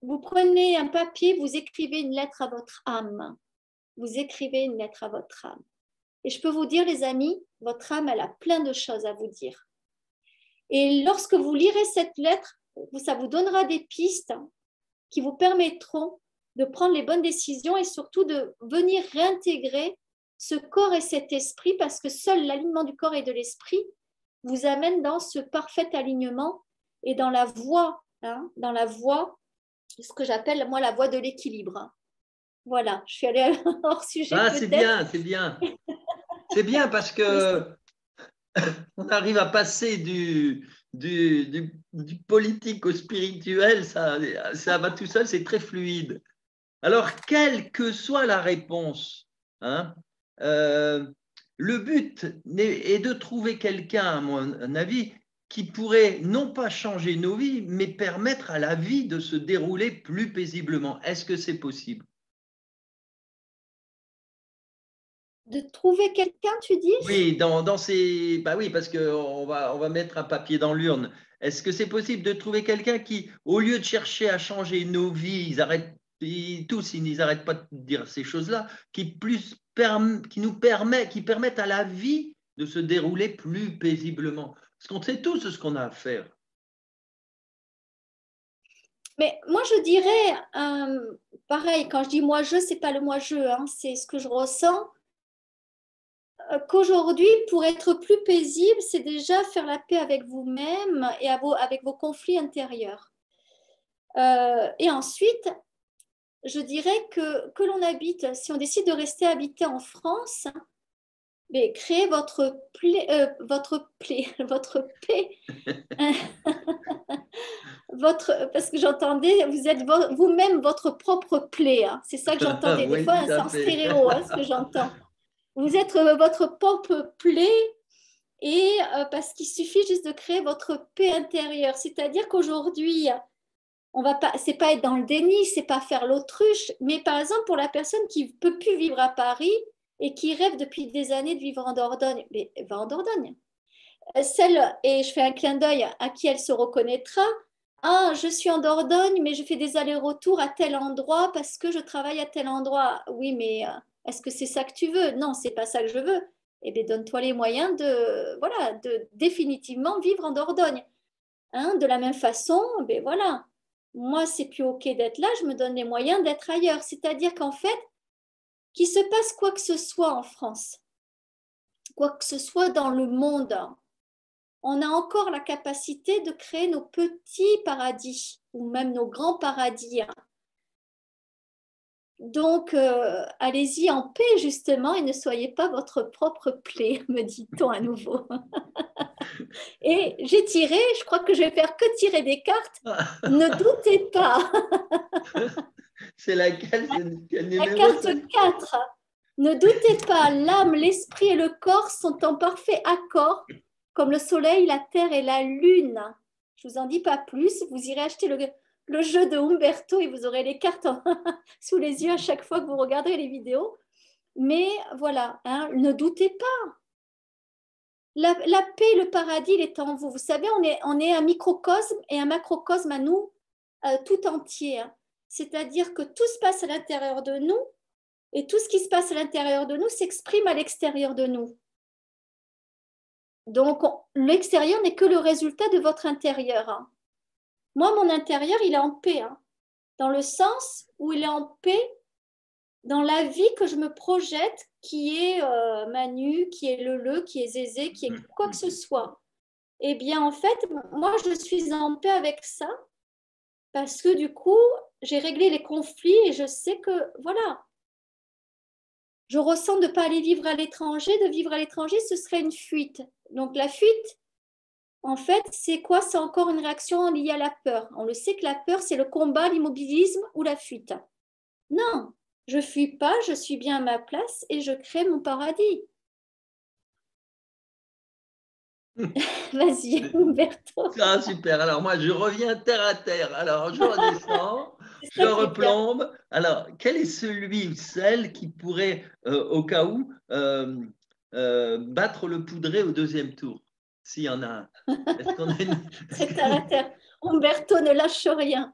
Vous prenez un papier, vous écrivez une lettre à votre âme. Vous écrivez une lettre à votre âme. Et je peux vous dire, les amis, votre âme, elle a plein de choses à vous dire. Et lorsque vous lirez cette lettre, ça vous donnera des pistes qui vous permettront de prendre les bonnes décisions et surtout de venir réintégrer ce corps et cet esprit parce que seul l'alignement du corps et de l'esprit vous amène dans ce parfait alignement et dans la voie, ce que j'appelle moi la voie de l'équilibre. Voilà, je suis allée hors sujet peut-être. C'est bien, c'est bien. C'est bien parce que on arrive à passer du politique au spirituel, ça va tout seul, c'est très fluide. Alors, quelle que soit la réponse, hein, le but est de trouver quelqu'un, à mon avis, qui pourrait non pas changer nos vies, mais permettre à la vie de se dérouler plus paisiblement. Est-ce que c'est possible? De trouver quelqu'un, tu dis? Oui, dans ces… Bah oui, parce qu'on on va mettre un papier dans l'urne. Est-ce que c'est possible de trouver quelqu'un qui, au lieu de chercher à changer nos vies, ils n'arrêtent pas de dire ces choses-là, qui permettent à la vie de se dérouler plus paisiblement. Parce qu'on sait tous ce qu'on a à faire. Mais moi, je dirais, pareil, quand je dis moi-je, c'est pas le moi-je, hein, c'est ce que je ressens. Qu'aujourd'hui, pour être plus paisible, c'est déjà faire la paix avec vous-même et avec vos conflits intérieurs. Et ensuite, je dirais que l'on habite, si on décide de rester habité en France, mais créez votre paix, parce que j'entendais, vous êtes vous-même votre propre plaie, hein. C'est ça que j'entendais. Des Oui, fois, tout c'est à en fait. stéréo, hein, ce que j'entends. Vous êtes votre propre plaie et parce qu'il suffit juste de créer votre paix intérieure. C'est-à-dire qu'aujourd'hui, on va pas, c'est pas être dans le déni, c'est pas faire l'autruche, mais par exemple pour la personne qui peut plus vivre à Paris et qui rêve depuis des années de vivre en Dordogne, mais va en Dordogne. Celle, et je fais un clin d'œil à qui elle se reconnaîtra, ah, je suis en Dordogne, mais je fais des allers-retours à tel endroit parce que je travaille à tel endroit. Oui, mais est-ce que c'est ça que tu veux? Non, c'est pas ça que je veux. Eh bien, donne-toi les moyens de, voilà, de définitivement vivre en Dordogne. Hein, de la même façon, ben voilà, moi, c'est plus OK d'être là, je me donne les moyens d'être ailleurs. C'est-à-dire qu'en fait, qu'il se passe quoi que ce soit en France, quoi que ce soit dans le monde, on a encore la capacité de créer nos petits paradis ou même nos grands paradis. Donc, allez-y en paix, justement, et ne soyez pas votre propre plaie, me dit-on à nouveau. Et j'ai tiré, je crois que je vais faire que tirer des cartes. Ne doutez pas. C'est laquelle? C'est quel La numéro carte ça? 4. Ne doutez pas, l'âme, l'esprit et le corps sont en parfait accord, comme le soleil, la terre et la lune. Je vous en dis pas plus. Vous irez acheter le jeu de Umberto et vous aurez les cartes sous les yeux à chaque fois que vous regarderez les vidéos. Mais voilà, hein, ne doutez pas. La paix, le paradis, il est en vous. Vous savez, on est un microcosme et un macrocosme à nous, tout entier, hein. C'est-à-dire que tout se passe à l'intérieur de nous et tout ce qui se passe à l'intérieur de nous s'exprime à l'extérieur de nous. Donc, l'extérieur n'est que le résultat de votre intérieur, hein. Moi, mon intérieur, il est en paix, hein, dans le sens où il est en paix dans la vie que je me projette, qui est Manu, qui est Lele, qui est Zézé, qui est quoi que ce soit. Eh bien, en fait, moi, je suis en paix avec ça parce que du coup, j'ai réglé les conflits et je sais que, voilà, je ressens de ne pas aller vivre à l'étranger. De vivre à l'étranger, ce serait une fuite. Donc, la fuite, en fait, c'est quoi? C'est encore une réaction liée à la peur. On le sait que la peur, c'est le combat, l'immobilisme ou la fuite. Non, je ne fuis pas, je suis bien à ma place et je crée mon paradis. Vas-y, Umberto. Ah, super. Alors, moi, je reviens terre à terre. Alors, je redescends, C'est je ça qui est bien. replombe. Alors, quel est celui ou celle qui pourrait, au cas où, battre le poudré au deuxième tour, s'il y en a un? Est-ce qu'on a une… Très terre à terre. Umberto ne lâche rien.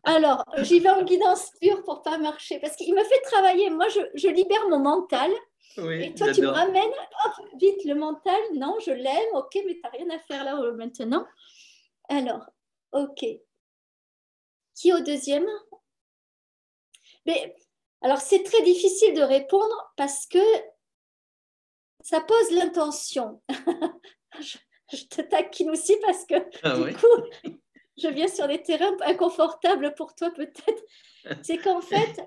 Alors, j'y vais en guidance pure pour pas marcher parce qu'il me fait travailler. Moi, je libère mon mental Oui, et toi, tu me j'adore. ramènes hop, vite le mental. Non, je l'aime. Ok, mais tu n'as rien à faire là maintenant. Alors, ok. Qui au deuxième? Mais, alors, c'est très difficile de répondre parce que ça pose l'intention. je, je te taquine aussi parce que Ah du oui. coup, je viens sur des terrains inconfortables pour toi peut-être. C'est qu'en fait,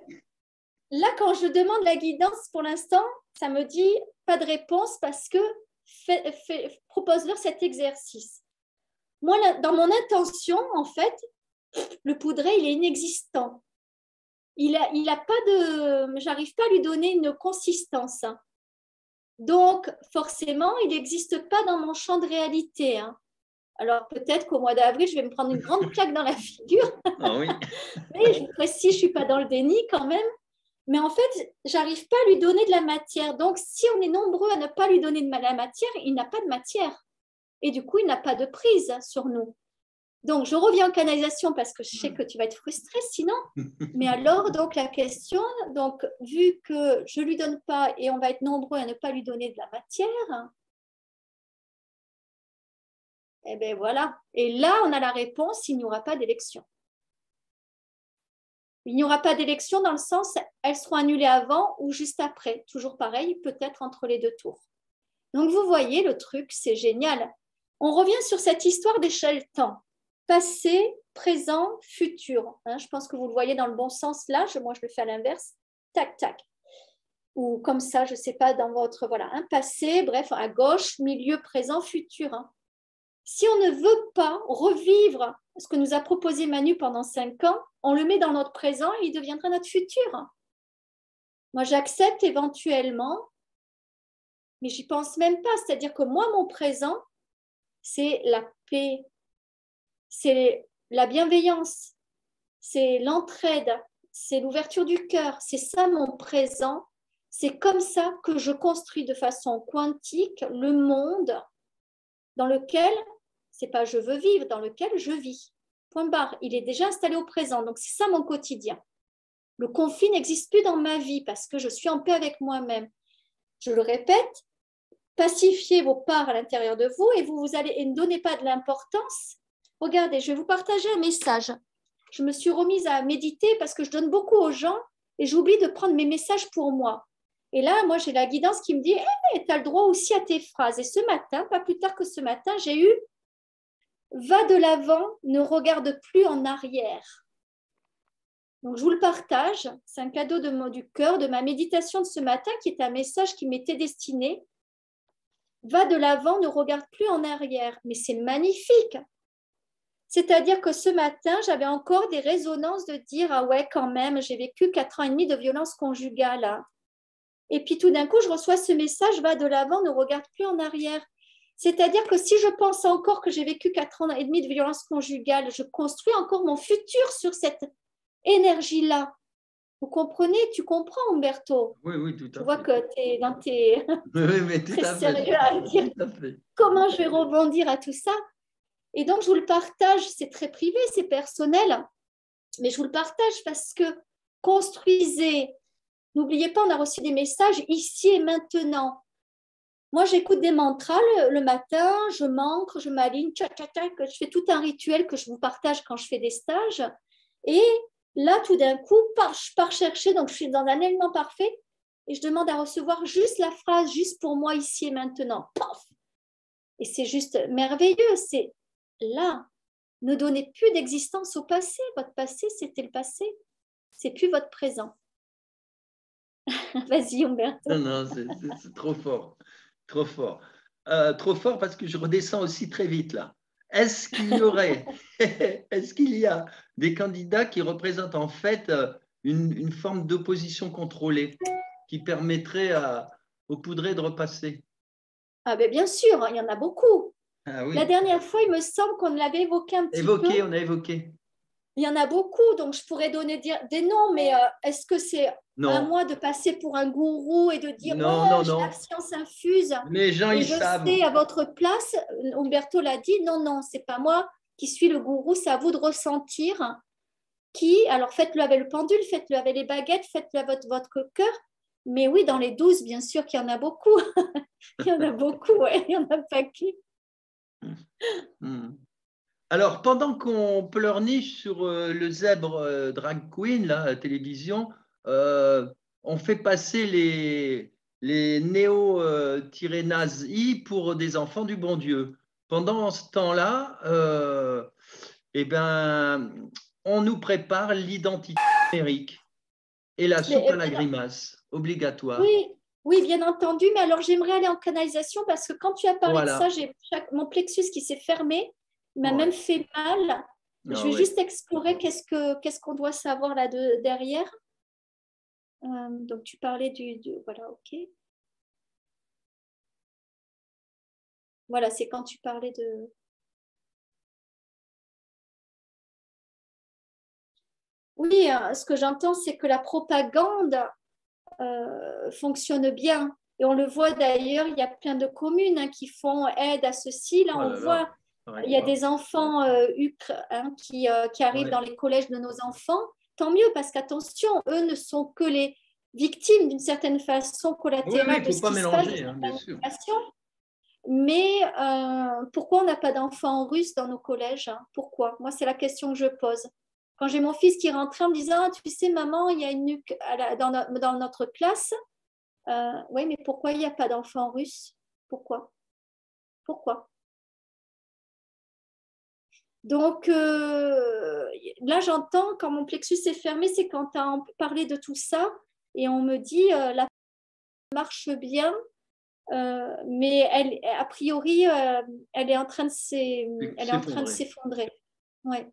là, quand je demande la guidance, pour l'instant, ça me dit pas de réponse parce que propose-leur cet exercice. Moi, là, dans mon intention, en fait, le poudré, il est inexistant. il a pas de, j'arrive pas à lui donner une consistance. Donc, forcément, il n'existe pas dans mon champ de réalité. Alors, peut-être qu'au mois d'avril, je vais me prendre une grande claque dans la figure. Ah oui. Mais je vous précise, je ne suis pas dans le déni quand même. Mais en fait, j'arrive pas à lui donner de la matière. Donc, si on est nombreux à ne pas lui donner de la matière, il n'a pas de matière. Et du coup, il n'a pas de prise sur nous. Donc, je reviens en canalisation parce que je sais que tu vas être frustré sinon. Mais alors, donc, la question, donc, vu que je ne lui donne pas et on va être nombreux à ne pas lui donner de la matière, eh bien voilà. Et là, on a la réponse, il n'y aura pas d'élection. Il n'y aura pas d'élection dans le sens, elles seront annulées avant ou juste après. Toujours pareil, peut-être entre les deux tours. Donc, vous voyez, le truc, c'est génial. On revient sur cette histoire d'échelle-temps. Passé, présent, futur. Je pense que vous le voyez dans le bon sens là. Moi, je le fais à l'inverse. Tac, tac. Ou comme ça, je ne sais pas, dans votre... Voilà, passé, bref, à gauche, milieu, présent, futur. Si on ne veut pas revivre ce que nous a proposé Manu pendant 5 ans, on le met dans notre présent et il deviendra notre futur. Moi, j'accepte éventuellement, mais j'y pense même pas. C'est-à-dire que moi, mon présent, c'est la paix, c'est la bienveillance, c'est l'entraide, c'est l'ouverture du cœur. C'est ça mon présent. C'est comme ça que je construis de façon quantique le monde dans lequel, c'est pas je veux vivre, dans lequel je vis. Point barre. Il est déjà installé au présent. Donc, c'est ça mon quotidien. Le conflit n'existe plus dans ma vie parce que je suis en paix avec moi-même. Je le répète, pacifiez vos parts à l'intérieur de vous et vous allez, et ne donnez pas de l'importance. Regardez, je vais vous partager un message. Je me suis remise à méditer parce que je donne beaucoup aux gens et j'oublie de prendre mes messages pour moi. Et là, moi, j'ai la guidance qui me dit hey, tu as le droit aussi à tes phrases. Et ce matin, pas plus tard que ce matin, j'ai eu va de l'avant, ne regarde plus en arrière. Donc, je vous le partage. C'est un cadeau du cœur, de ma méditation de ce matin, qui est un message qui m'était destiné. Va de l'avant, ne regarde plus en arrière. Mais c'est magnifique. C'est-à-dire que ce matin, j'avais encore des résonances de dire ah ouais, quand même, j'ai vécu 4 ans et demi de violence conjugale. Et puis tout d'un coup, je reçois ce message va de l'avant, ne regarde plus en arrière. C'est-à-dire que si je pense encore que j'ai vécu 4 ans et demi de violence conjugale, je construis encore mon futur sur cette énergie-là. Vous comprenez? Tu comprends, Umberto? Oui, oui, tout à fait. Je vois que tu es dans tes... Oui, mais tout très à fait. sérieux à dire tout à fait. Comment je vais rebondir à tout ça. Et donc, je vous le partage, c'est très privé, c'est personnel, mais je vous le partage parce que construisez. N'oubliez pas, on a reçu des messages ici et maintenant. Moi, j'écoute des mantras le matin, je m'ancre, je m'aligne, je fais tout un rituel que je vous partage quand je fais des stages. Et là, tout d'un coup, je pars chercher, donc je suis dans un alignement parfait et je demande à recevoir juste la phrase, juste pour moi, ici et maintenant. Paf! Et c'est juste merveilleux, c'est là. Ne donnez plus d'existence au passé. Votre passé, c'était le passé. C'est plus votre présent. Vas-y, Umberto. Non, c'est trop fort. Trop fort. Trop fort parce que je redescends aussi très vite là. Est-ce qu'il y aurait, est-ce qu'il y a des candidats qui représentent en fait une forme d'opposition contrôlée qui permettrait aux poudrés de repasser? Ah ben bien sûr, il y en a beaucoup. Ah oui. La dernière fois, il me semble qu'on l'avait évoqué un petit peu. On a évoqué. Il y en a beaucoup, donc je pourrais donner des noms, mais est-ce que c'est à moi de passer pour un gourou et de dire non. j'ai la science infuse Les gens, ils savent. Sais à votre place, Umberto l'a dit, non, c'est pas moi qui suis le gourou, c'est à vous de ressentir alors faites-le avec le pendule, faites-le avec les baguettes, faites-le avec votre cœur. Mais oui, dans les 12, bien sûr qu'il y en a beaucoup. Il y en a beaucoup, ouais, il y en a pas qui. Alors, pendant qu'on pleurniche sur le zèbre drag queen, là, à la télévision, on fait passer les néo-nazis pour des enfants du bon Dieu. Pendant ce temps-là, eh ben, on nous prépare l'identité numérique et la soupe à la grimace, obligatoire. Oui, bien entendu, mais alors j'aimerais aller en canalisation parce que quand tu as parlé de ça, j'ai mon plexus qui s'est fermé. Il m'a même fait mal. Je vais juste explorer qu'est-ce qu'on doit savoir là derrière. Donc, tu parlais voilà, ok. Voilà, c'est quand tu parlais de... Oui, ce que j'entends, c'est que la propagande fonctionne bien. Et on le voit d'ailleurs, il y a plein de communes qui font aide à ceci. Là, Oh on là voit, là, ça n'arrive il y a pas. des enfants qui arrivent Ouais. dans les collèges de nos enfants. Tant mieux, parce qu'attention, eux ne sont que les victimes d'une certaine façon Oui, oui, il collatérale ne de faut ce pas qui se passe, de mélanger, cette hein, bien sûr. manipulation. Mais pourquoi on n'a pas d'enfants russes dans nos collèges, hein? Pourquoi? Moi, c'est la question que je pose. Quand j'ai mon fils qui rentrait en me disant, tu sais, maman, il y a une nuque dans notre classe. Oui, mais pourquoi il n'y a pas d'enfants russes? Pourquoi? Pourquoi? Donc, là, j'entends, quand mon plexus est fermé, c'est quand tu as parlé de tout ça et on me dit, la marche bien, mais a priori, elle est en train de S'effondrer. s'effondrer. Ouais.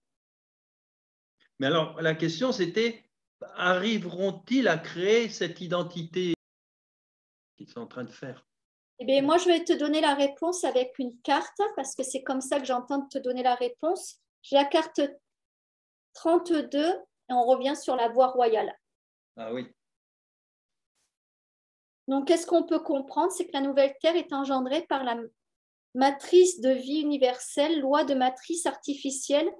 Mais alors, la question, c'était, arriveront-ils à créer cette identité qu'ils sont en train de faire? Eh bien, moi, je vais te donner la réponse avec une carte parce que c'est comme ça que j'entends te donner la réponse. J'ai la carte 32 et on revient sur la voie royale. Ah oui. Donc, qu'est-ce qu'on peut comprendre? C'est que la nouvelle Terre est engendrée par la matrice de vie universelle, loi de matrice artificielle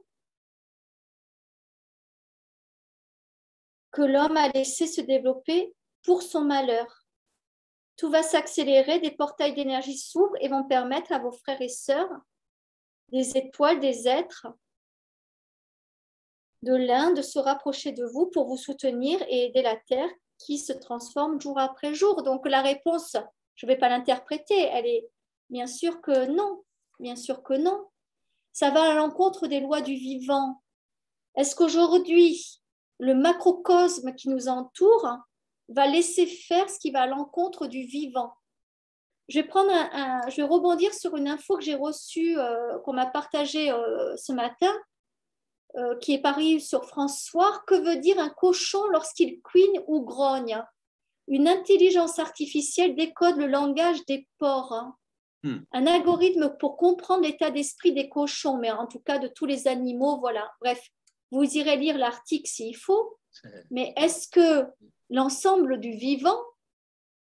que l'homme a laissé se développer pour son malheur. Tout va s'accélérer, des portails d'énergie s'ouvrent et vont permettre à vos frères et sœurs, des étoiles, des êtres de l'un, de se rapprocher de vous pour vous soutenir et aider la Terre qui se transforme jour après jour. Donc la réponse, je ne vais pas l'interpréter, elle est bien sûr que non, bien sûr que non. Ça va à l'encontre des lois du vivant. Est-ce qu'aujourd'hui, le macrocosme qui nous entoure va laisser faire ce qui va à l'encontre du vivant? Je vais rebondir sur une info que j'ai reçue, qu'on m'a partagée ce matin, qui est paru sur France Soir. Que veut dire un cochon lorsqu'il couine ou grogne? Une intelligence artificielle décode le langage des porcs. Un algorithme pour comprendre l'état d'esprit des cochons, mais en tout cas de tous les animaux, voilà. Bref, vous irez lire l'article s'il faut. Mais est-ce que l'ensemble du vivant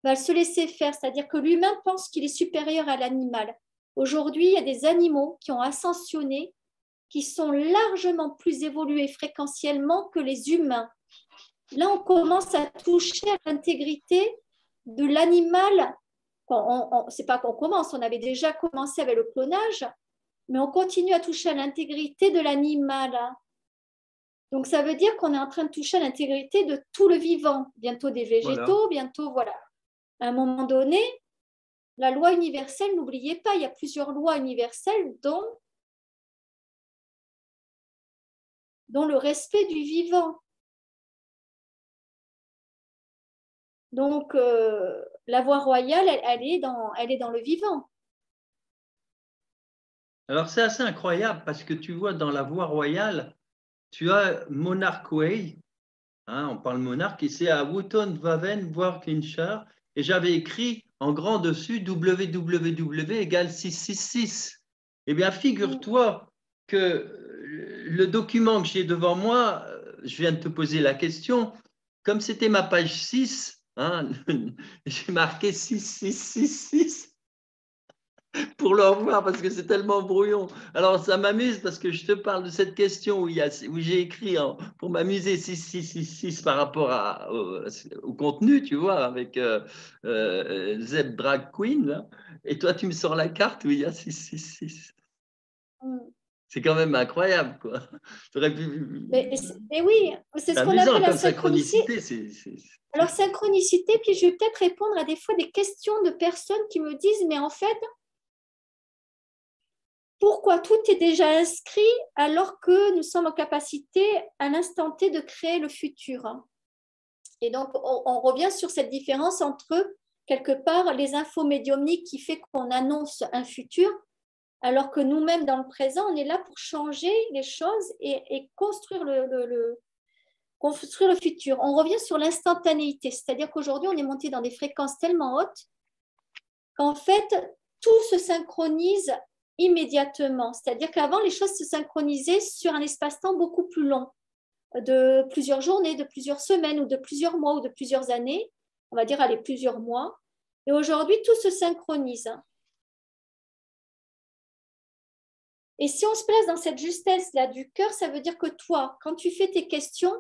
va se laisser faire? C'est-à-dire que l'humain pense qu'il est supérieur à l'animal. Aujourd'hui, il y a des animaux qui ont ascensionné, qui sont largement plus évolués fréquentiellement que les humains. Là, on commence à toucher à l'intégrité de l'animal. C'est pas qu'on commence, on avait déjà commencé avec le clonage, mais on continue à toucher à l'intégrité de l'animal. Donc, ça veut dire qu'on est en train de toucher à l'intégrité de tout le vivant, bientôt des végétaux, Voilà. bientôt, voilà. À un moment donné, la loi universelle, n'oubliez pas, il y a plusieurs lois universelles, dont le respect du vivant. Donc, la voie royale, elle est dans le vivant. Alors, c'est assez incroyable parce que tu vois, dans la voie royale, tu as Monarch Way, hein, on parle monarque, et c'est à Wootton Waven, Warwickshire, et j'avais écrit en grand dessus www égale 666. Eh bien, figure-toi que le document que j'ai devant moi, je viens de te poser la question, comme c'était ma page 6, hein, j'ai marqué 6666 pour le revoir parce que c'est tellement brouillon. Alors, ça m'amuse parce que je te parle de cette question où j'ai écrit pour m'amuser 6666 par rapport au contenu, tu vois, avec Z Drag Queen. Là. Et toi, tu me sors la carte où il y a 666. C'est quand même incroyable, quoi. Mais oui, c'est C'est ce qu'on amusant appelle la comme synchronicité. synchronicité. Alors, synchronicité, puis je vais peut-être répondre à des fois des questions de personnes qui me disent, mais en fait, pourquoi tout est déjà inscrit alors que nous sommes en capacité à l'instant T de créer le futur? Et donc, on revient sur cette différence entre, quelque part, les infos médiumniques qui fait qu'on annonce un futur, alors que nous-mêmes, dans le présent, on est là pour changer les choses et construire construire le futur. On revient sur l'instantanéité, c'est-à-dire qu'aujourd'hui, on est monté dans des fréquences tellement hautes qu'en fait, tout se synchronise immédiatement. C'est-à-dire qu'avant, les choses se synchronisaient sur un espace-temps beaucoup plus long, de plusieurs journées, de plusieurs semaines ou de plusieurs mois ou de plusieurs années. On va dire, allez, plusieurs mois. Et aujourd'hui, tout se synchronise. Et si on se place dans cette justesse-là du cœur, ça veut dire que toi, quand tu fais tes questions,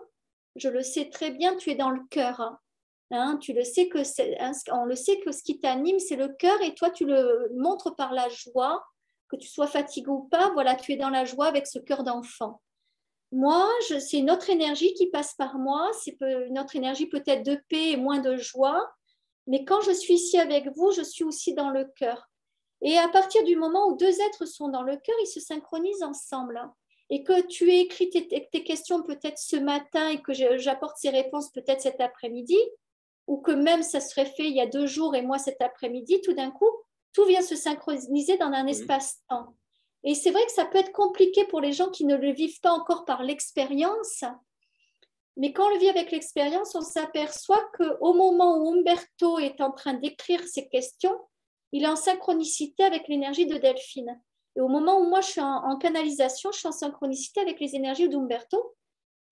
je le sais très bien, tu es dans le cœur. Hein, tu le sais que on le sait que ce qui t'anime, c'est le cœur, et toi, tu le montres par la joie, que tu sois fatigué ou pas, voilà, tu es dans la joie avec ce cœur d'enfant. Moi, c'est une autre énergie qui passe par moi, c'est une autre énergie peut-être de paix et moins de joie, mais quand je suis ici avec vous, je suis aussi dans le cœur. Et à partir du moment où deux êtres sont dans le cœur, ils se synchronisent ensemble. Et que tu aies écrit tes questions peut-être ce matin et que j'apporte ces réponses peut-être cet après-midi, ou que même ça serait fait il y a 2 jours et moi cet après-midi, tout d'un coup, tout vient se synchroniser dans un espace-temps. Et c'est vrai que ça peut être compliqué pour les gens qui ne le vivent pas encore par l'expérience, mais quand on le vit avec l'expérience, on s'aperçoit qu'au moment où Umberto est en train d'écrire ses questions, il est en synchronicité avec l'énergie de Delphine. Et au moment où moi je suis en canalisation, je suis en synchronicité avec les énergies d'Umberto,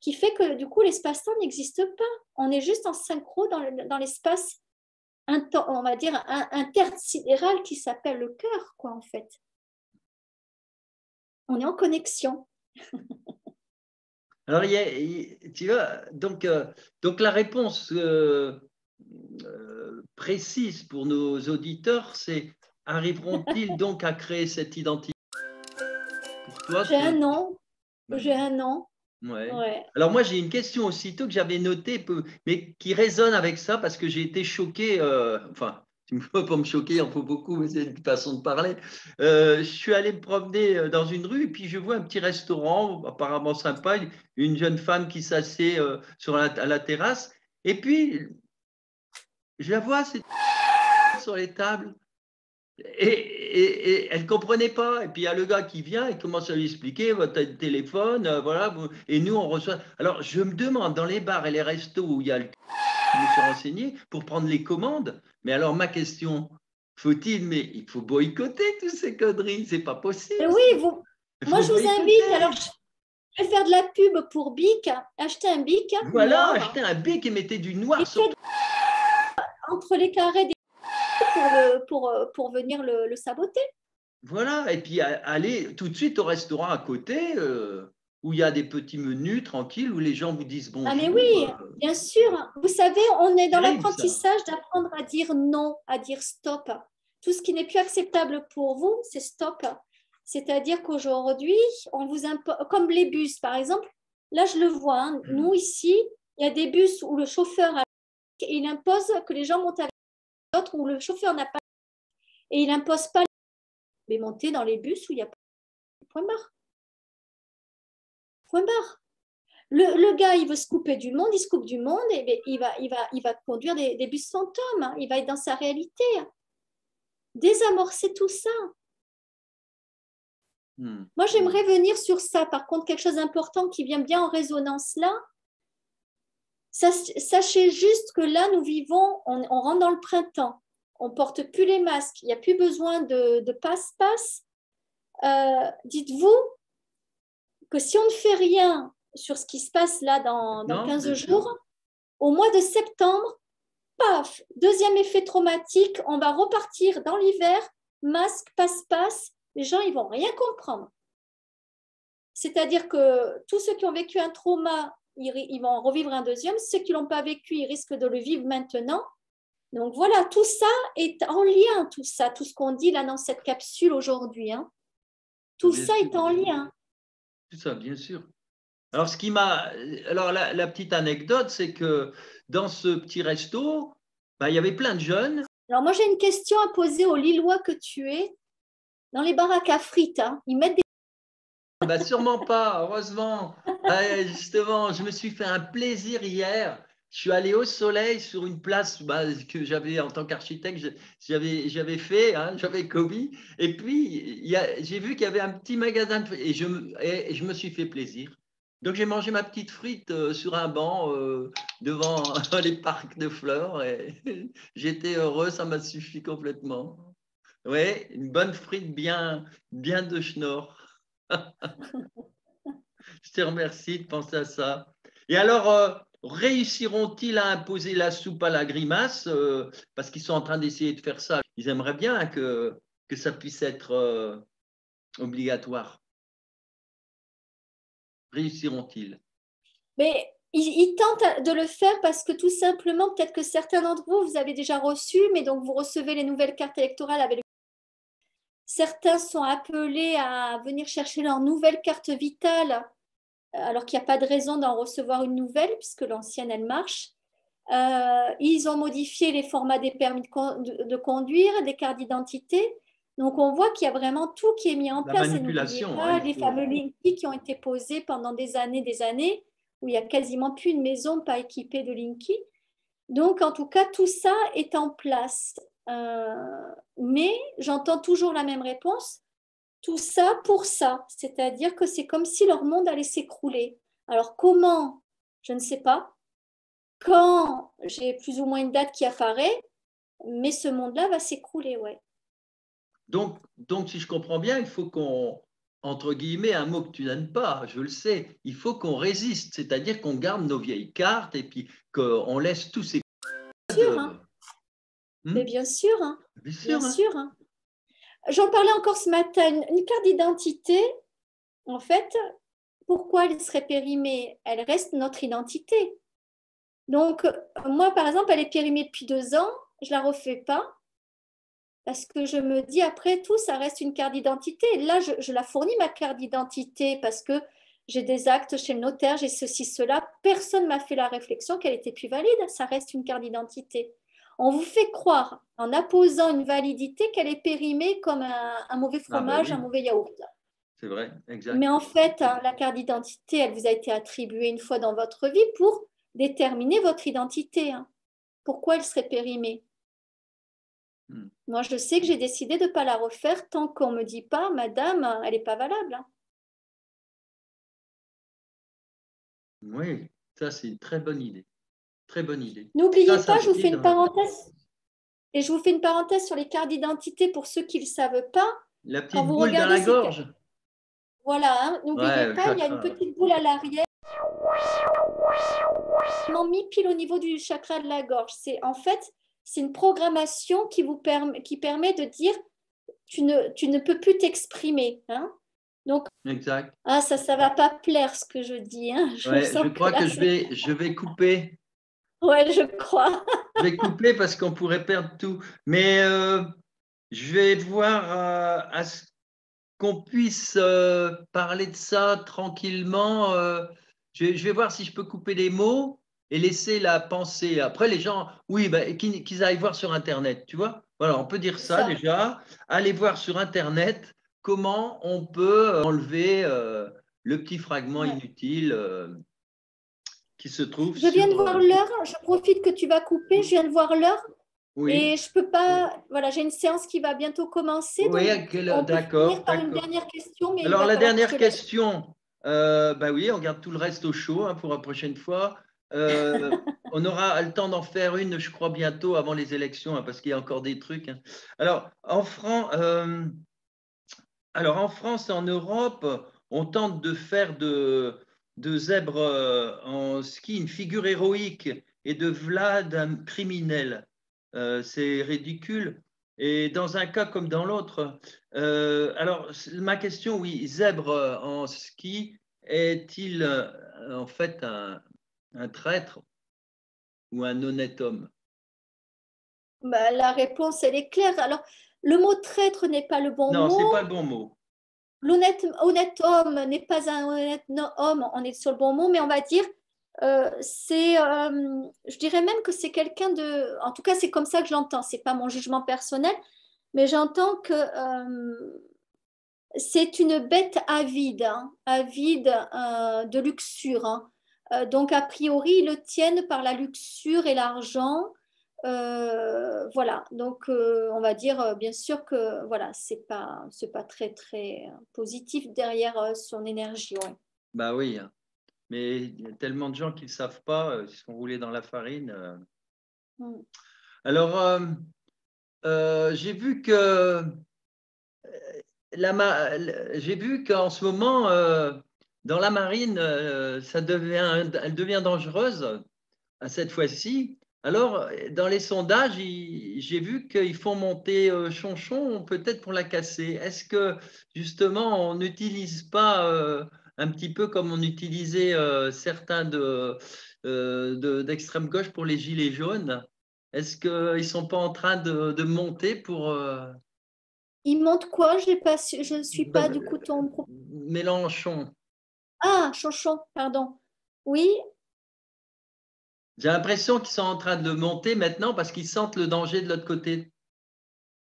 qui fait que du coup l'espace-temps n'existe pas. On est juste en synchro dans l'espace, on va dire, intersidéral qui s'appelle le cœur, quoi, en fait. On est en connexion. Alors, tu vois, donc la réponse précise pour nos auditeurs, c'est arriveront-ils donc à créer cette identité? Pour toi, J'ai un nom. J'ai un nom. Ouais. Ouais. Alors moi, j'ai une question aussitôt que j'avais notée, mais qui résonne avec ça parce que j'ai été choqué, enfin, tu ne peux pas me choquer, il en faut beaucoup, mais c'est une façon de parler. Je suis allé me promener dans une rue et puis je vois un petit restaurant apparemment sympa, une jeune femme qui s'assied à la terrasse et puis je la vois sur les tables. Et elle ne comprenait pas. Et puis il y a le gars qui vient et commence à lui expliquer votre téléphone, voilà. Et nous, on reçoit. Alors je me demande, dans les bars et les restos où il y a le. Je me suis renseigné pour prendre les commandes. Mais alors ma question, mais il faut boycotter toutes ces conneries. C'est pas possible. Oui, Il moi faut je vous boycotter. invite. Alors, je vais faire de la pub pour Bic. Achetez un Bic Voilà, noir. achetez un bic et mettez du noir sur. Entre les carrés pour venir le saboter. Voilà, et puis aller tout de suite au restaurant à côté où il y a des petits menus tranquilles où les gens vous disent Ah mais bonjour. oui, bien sûr. Vous savez, on est dans Terrible, ça. l'apprentissage d'apprendre à dire non, à dire stop. Tout ce qui n'est plus acceptable pour vous, c'est stop. C'est-à-dire qu'aujourd'hui, on vous impose, comme les bus par exemple, là je le vois, hein, nous ici, il y a des bus où le chauffeur il impose que les gens montent avec d'autres où le chauffeur n'a pas et il impose pas mais monter dans les bus où il n'y a pas de point barre. Point barre. Le gars, il veut se couper du monde, il se coupe du monde, et il va conduire des bus fantômes, hein, il va être dans sa réalité. Désamorcer tout ça. Moi, j'aimerais venir sur ça. Par contre, quelque chose d'important qui vient bien en résonance là. Sachez juste que là, nous vivons, on rentre dans le printemps. On ne porte plus les masques. Il n'y a plus besoin de passe-passe. Dites-vous que si on ne fait rien sur ce qui se passe là dans 15 jours, au mois de septembre, paf, deuxième effet traumatique, on va repartir dans l'hiver, masque, passe-passe, les gens ils vont rien comprendre. C'est-à-dire que tous ceux qui ont vécu un trauma, ils vont en revivre un deuxième, ceux qui ne l'ont pas vécu, ils risquent de le vivre maintenant. Donc voilà, tout ça est en lien, tout ça, tout ce qu'on dit là dans cette capsule aujourd'hui. Hein. Tout ça est en lien. Tout ça, bien sûr. Alors, la petite anecdote, c'est que dans ce petit resto, il y avait plein de jeunes. Alors, moi, j'ai une question à poser aux Lillois que tu es. Dans les baraques à frites, hein, ils mettent des. Sûrement pas, heureusement. Justement, je me suis fait un plaisir hier. Je suis allé au soleil sur une place que j'avais en tant qu'architecte, j'avais fait, hein, j'avais commis. Et puis, j'ai vu qu'il y avait un petit magasin et je me suis fait plaisir. Donc, j'ai mangé ma petite frite sur un banc devant les parcs de fleurs et j'étais heureux, ça m'a suffi complètement. Oui, une bonne frite bien, bien de schnorr. Je te remercie de penser à ça. Et alors, réussiront-ils à imposer la soupe à la grimace parce qu'ils sont en train d'essayer de faire ça. Ils aimeraient bien que ça puisse être obligatoire. Réussiront-ils? Mais ils tentent de le faire parce que tout simplement, peut-être que certains d'entre vous, vous avez déjà reçu, mais donc vous recevez les nouvelles cartes électorales avec le... Certains sont appelés à venir chercher leur nouvelle carte vitale, alors qu'il n'y a pas de raison d'en recevoir une nouvelle, puisque l'ancienne, elle marche. Ils ont modifié les formats des permis de conduire, des cartes d'identité. Donc, on voit qu'il y a vraiment tout qui est mis en La place. Et n'oubliez manipulation, hein, pas il les faut. fameux Linky qui ont été posés pendant des années, où il n'y a quasiment plus une maison pas équipée de Linky. Donc, en tout cas, tout ça est en place. Mais j'entends toujours la même réponse. Tout ça pour ça. C'est-à-dire que c'est comme si leur monde allait s'écrouler. Alors, comment? Je ne sais pas. Quand j'ai plus ou moins une date qui apparaît, mais ce monde-là va s'écrouler, ouais. Donc, si je comprends bien, il faut qu'on, entre guillemets, un mot que tu n'aimes pas, je le sais, il faut qu'on résiste, c'est-à-dire qu'on garde nos vieilles cartes et puis qu'on laisse tous ces Sûr, hein. codes. Mais bien sûr, hein. Bien Bien sûr, hein. sûr, hein. J'en parlais encore ce matin. Une carte d'identité, en fait, pourquoi elle serait périmée? Elle reste notre identité. Donc, moi, par exemple, elle est périmée depuis 2 ans, je ne la refais pas parce que je me dis, après tout, ça reste une carte d'identité. Là, je la fournis, ma carte d'identité, parce que j'ai des actes chez le notaire, j'ai ceci, cela. Personne ne m'a fait la réflexion qu'elle était plus valide. Ça reste une carte d'identité. On vous fait croire, en apposant une validité, qu'elle est périmée comme un mauvais Ah ben fromage, un oui, mauvais yaourt. c'est vrai, exact. Mais en fait, hein, la carte d'identité, elle vous a été attribuée une fois dans votre vie pour déterminer votre identité, hein. Pourquoi elle serait périmée? Hmm. Moi, je sais que j'ai décidé de ne pas la refaire tant qu'on ne me dit pas, madame, elle n'est pas valable, hein. Oui, ça c'est une très bonne idée. Très bonne idée. N'oubliez Ça pas, je vous se dit fais une dans la vie. parenthèse, et je vous fais une parenthèse sur les cartes d'identité pour ceux qui ne le savent pas. La Quand petite vous boule dans regardez la ces cartes, gorge. voilà, hein, n'oubliez Ouais, le pas, il y a une chakra. petite boule à l'arrière, mis pile au niveau du chakra de la gorge. C'est en fait, c'est une programmation qui permet de dire tu ne peux plus t'exprimer, hein. Donc, Exact. ah, ça va pas plaire ce que je dis, hein. Je Ouais, je sens que crois là, que c'est... je vais couper. Ouais, je crois. Je vais couper parce qu'on pourrait perdre tout. Mais je vais voir à ce qu'on puisse parler de ça tranquillement. Je vais voir si je peux couper les mots et laisser la pensée. Après, les gens, oui, ben, qu'ils aillent voir sur Internet, tu vois. Voilà, on peut dire C'est ça ça. déjà. Allez voir sur Internet comment on peut enlever le petit fragment Ouais. inutile qui se trouve Je viens de sur. voir l'heure. Je profite que tu vas couper. Je viens de voir l'heure Oui, et je peux pas. Voilà, j'ai une séance qui va bientôt commencer, oui, donc on peut d'accord, finir par une d'accord. dernière question, mais il Alors, va la falloir que je te dernière laisse. question, bah oui, on garde tout le reste au chaud hein, pour la prochaine fois. On aura le temps d'en faire une, je crois, bientôt avant les élections, hein, parce qu'il y a encore des trucs, hein. Alors, en France et en Europe, on tente de faire de Zèbre en ski une figure héroïque et de Vlad un criminel. C'est ridicule. Et dans un cas comme dans l'autre, alors ma question, oui, Zèbre en ski est-il en fait un traître ou un honnête homme? Bah, la réponse, elle est claire. Alors, le mot traître n'est pas le bon Non, mot. c'est pas le bon mot. Honnête homme n'est pas un honnête homme, on est sur le bon mot, mais on va dire, je dirais même que c'est quelqu'un de, en tout cas c'est comme ça que je l'entends, c'est pas mon jugement personnel, mais j'entends que c'est une bête avide, hein, avide de luxure, hein. Donc a priori ils le tiennent par la luxure et l'argent. Voilà, donc on va dire bien sûr que voilà, c'est pas très très positif derrière son énergie. Ouais. Bah oui, hein. mais il y a tellement de gens qui ne le savent pas, ils sont roulés dans la farine. Alors, j'ai vu que j'ai vu qu'en ce moment, dans la marine, elle devient dangereuse à cette fois-ci. Alors, dans les sondages, j'ai vu qu'ils font monter Chonchon, peut-être pour la casser. Est-ce que justement, on n'utilise pas un petit peu comme on utilisait certains d'extrême gauche pour les gilets jaunes? Est-ce qu'ils ne sont pas en train de monter pour Il monte quoi? Je ne suis pas du coup ton... Mélenchon? Ah, Chanchon, pardon. Oui, J'ai l'impression qu'ils sont en train de monter maintenant parce qu'ils sentent le danger de l'autre côté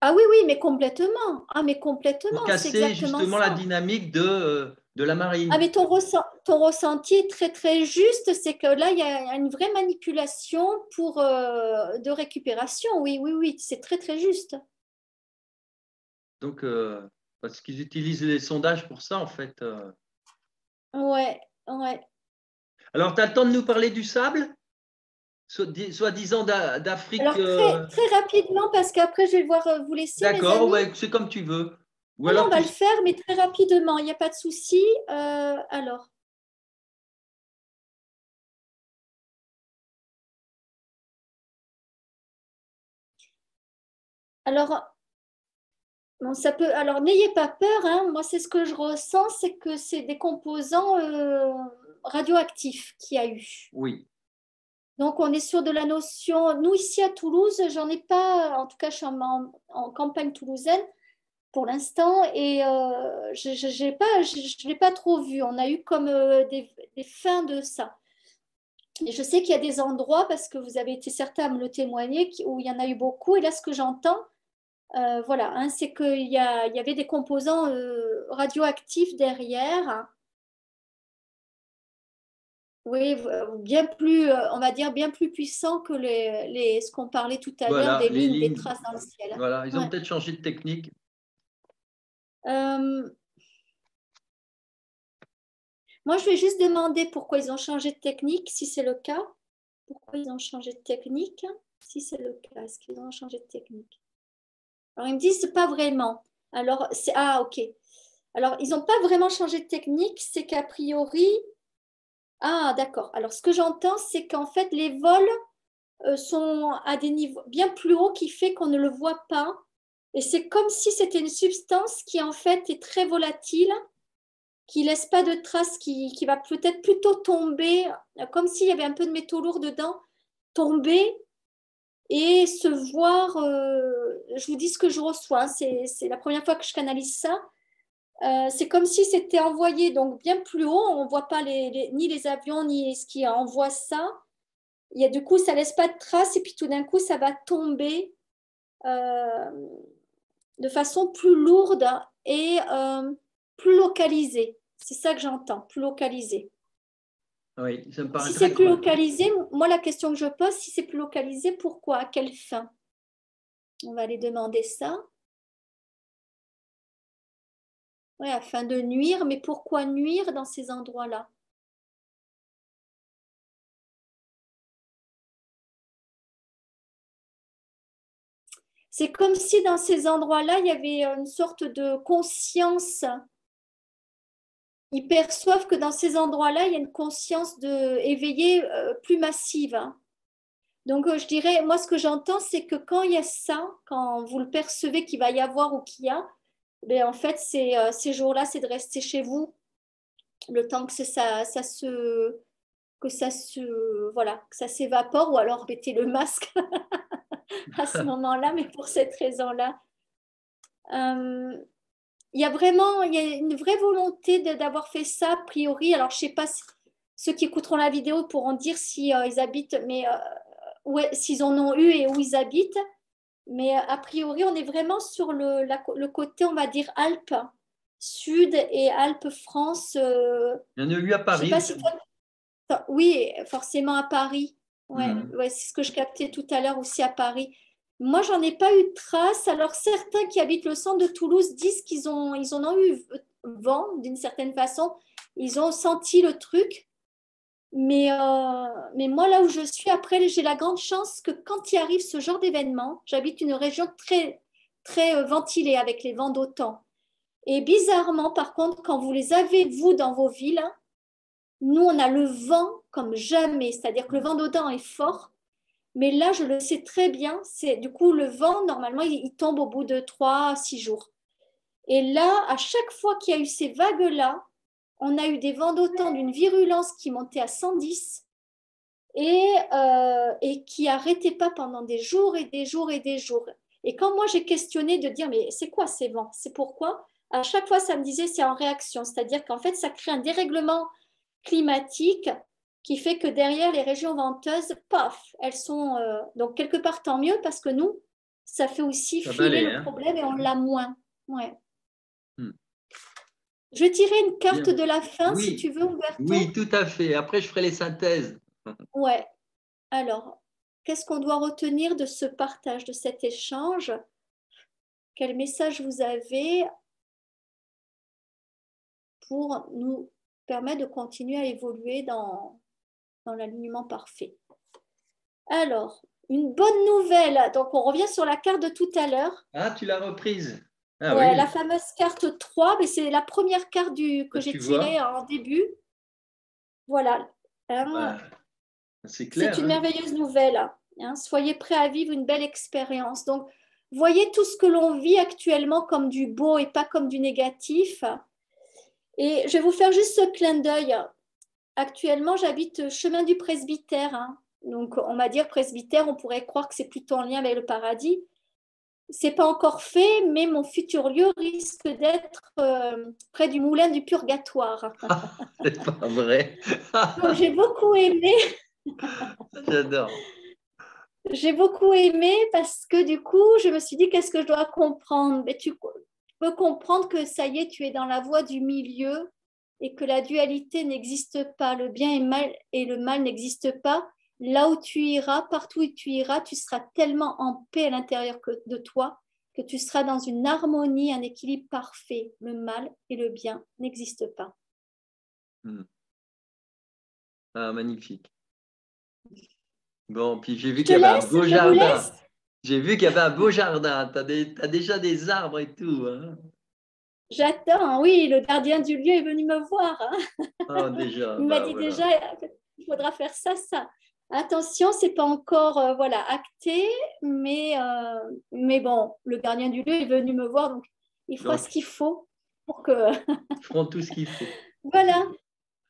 ah oui, oui, mais complètement. Ah, mais pour complètement, c'est casser exactement justement la ça. dynamique de la Ah, marine. mais ton ressenti est très, très juste. C'est que là, il y a une vraie manipulation de récupération. Oui, oui, oui, c'est très, très juste. Donc, parce qu'ils utilisent les sondages pour ça, en fait. Ouais, ouais. Alors, tu as le temps de nous parler du sable, soi-disant d'Afrique. Alors, très, très rapidement, parce qu'après, je vais devoir vous laisser, mes D'accord, amis. ouais, c'est comme tu veux. Ou Non, non, alors, on va le faire, mais très rapidement, il n'y a pas de souci. Alors, alors, bon, ça peut. Alors, n'ayez pas peur, hein. Moi, c'est ce que je ressens, c'est que c'est des composants radioactifs qu'il y a eu. oui, Donc, on est sur de la notion. Nous, ici à Toulouse, j'en ai pas. En tout cas, je suis en campagne toulousaine pour l'instant et je l'ai pas trop vu. On a eu comme des fins de ça. Et je sais qu'il y a des endroits, parce que vous avez été certains à me le témoigner, où il y en a eu beaucoup. Et là, ce que j'entends, voilà, hein, c'est qu'il y avait des composants radioactifs derrière. Oui, bien plus, on va dire, bien plus puissants que ce qu'on parlait tout à l'heure voilà, des les lignes, des lignes. traces dans le ciel. Voilà, ils ont Ouais. peut-être changé de technique. Euh, Moi, je vais juste demander pourquoi ils ont changé de technique, si c'est le cas. Pourquoi ils ont changé de technique, si c'est le cas. Est-ce qu'ils ont changé de technique? Alors, ils me disent pas vraiment. Alors, ah, ok. Alors, ils n'ont pas vraiment changé de technique, c'est qu'a priori, ah, d'accord. Alors, ce que j'entends, c'est qu'en fait, les vols sont à des niveaux bien plus hauts qui fait qu'on ne le voit pas. Et c'est comme si c'était une substance qui, en fait, est très volatile, qui laisse pas de traces, qui va peut-être plutôt tomber, comme s'il y avait un peu de métaux lourds dedans, tomber et se voir. Je vous dis ce que je reçois, hein, c'est la première fois que je canalise ça. C'est comme si c'était envoyé donc bien plus haut. On ne voit pas ni les avions ni ce qui envoie ça. Il y a du coup, ça laisse pas de traces et puis tout d'un coup, ça va tomber euh, de façon plus lourde et plus localisée. C'est ça que j'entends, plus localisée. Oui, ça me paraît Si très c'est plus creux. localisé, moi la question que je pose, si c'est plus localisé, pourquoi? À quelle fin? On va aller demander ça. Oui, afin de nuire, mais pourquoi nuire dans ces endroits-là? C'est comme si dans ces endroits-là, il y avait une sorte de conscience. Ils perçoivent que dans ces endroits-là, il y a une conscience éveillée plus massive, hein. Donc, je dirais, moi, ce que j'entends, c'est que quand il y a ça, quand vous le percevez qu'il va y avoir ou qu'il y a, ben, en fait, ces jours-là, c'est de rester chez vous le temps que voilà, que ça s'évapore, ou alors mettez le masque à ce moment-là, mais pour cette raison-là. Euh, il y a une vraie volonté d'avoir fait ça, a priori. Alors, je sais pas si ceux qui écouteront la vidéo pourront dire si ils habitent, mais s'ils en ont eu et où ils habitent. Mais a priori, on est vraiment sur le côté, on va dire, Alpes Sud et Alpes France. Il y en a eu à Je sais Paris pas si aussi. toi, oui, forcément à Paris. Ouais, Mhm. ouais, c'est ce que je captais tout à l'heure aussi à Paris. Moi, j'en ai pas eu de traces. Alors, certains qui habitent le centre de Toulouse disent ils en ont eu vent d'une certaine façon. Ils ont senti le truc. Mais moi, là où je suis, après, j'ai la grande chance que quand il arrive ce genre d'événement, j'habite une région très, très ventilée avec les vents d'OTAN. Et bizarrement, par contre, quand vous les avez, vous, dans vos villes, nous, on a le vent comme jamais. C'est-à-dire que le vent d'OTAN est fort. Mais là, je le sais très bien. Du coup, le vent, normalement, il tombe au bout de 3 à 6 jours. Et là, à chaque fois qu'il y a eu ces vagues-là, on a eu des vents d'OTAN d'une virulence qui montait à 110 et qui n'arrêtait pas pendant des jours et des jours et des jours. Et quand moi j'ai questionné de dire, mais c'est quoi ces vents? C'est pourquoi? À chaque fois, ça me disait, c'est en réaction. C'est-à-dire qu'en fait, ça crée un dérèglement climatique qui fait que derrière les régions venteuses, paf, elles sont donc quelque part tant mieux parce que nous, ça fait aussi Ça va filer aller, le hein? problème et on l'a moins. Ouais. Hmm. Je tirais une carte Bien. de la fin si tu Oui, veux, Humberto. oui, tout à fait. Après, je ferai les synthèses. Ouais. Alors, qu'est-ce qu'on doit retenir de ce partage, de cet échange? Quel message vous avez pour nous permettre de continuer à évoluer dans l'alignement parfait? Alors, une bonne nouvelle. Donc, on revient sur la carte de tout à l'heure. Ah, tu l'as reprise. Ah Ouais, la oui, fameuse carte 3, mais c'est la première carte que bah, j'ai tu vois, tirée en début. Voilà. Hein, bah, c'est c'est clair, une hein. merveilleuse nouvelle. Hein. Soyez prêts à vivre une belle expérience. Donc, voyez tout ce que l'on vit actuellement comme du beau et pas comme du négatif. Et je vais vous faire juste ce clin d'œil. Actuellement, j'habite chemin du presbytère. Hein. Donc, on va dire presbytère, on pourrait croire que c'est plutôt en lien avec le paradis. C'est pas encore fait, mais mon futur lieu risque d'être près du moulin du purgatoire. C'est pas vrai. Donc, j'ai beaucoup aimé. J'adore. J'ai beaucoup aimé parce que du coup, je me suis dit, qu'est-ce que je dois comprendre? Mais tu peux comprendre que ça y est, tu es dans la voie du milieu et que la dualité n'existe pas. Le bien et le mal n'existent pas. Là où tu iras, partout où tu iras, tu seras tellement en paix à l'intérieur de toi que tu seras dans une harmonie, un équilibre parfait. Le mal et le bien n'existent pas. Hmm. Ah, magnifique. Bon, puis j'ai vu Je qu'il te y avait un laisse, beau je vous jardin. laisse. J'ai vu qu'il y avait un beau jardin. T'as déjà des arbres et tout, hein? J'attends, oui, le gardien du lieu est venu me voir. Hein. Ah, déjà, Il m'a bah dit voilà. déjà, il faudra faire ça, ça. Attention, c'est pas encore voilà, acté, mais bon, le gardien du lieu est venu me voir, donc il fera ce Donc, qu'il faut pour que. ils feront tout ce qu'il faut. Voilà,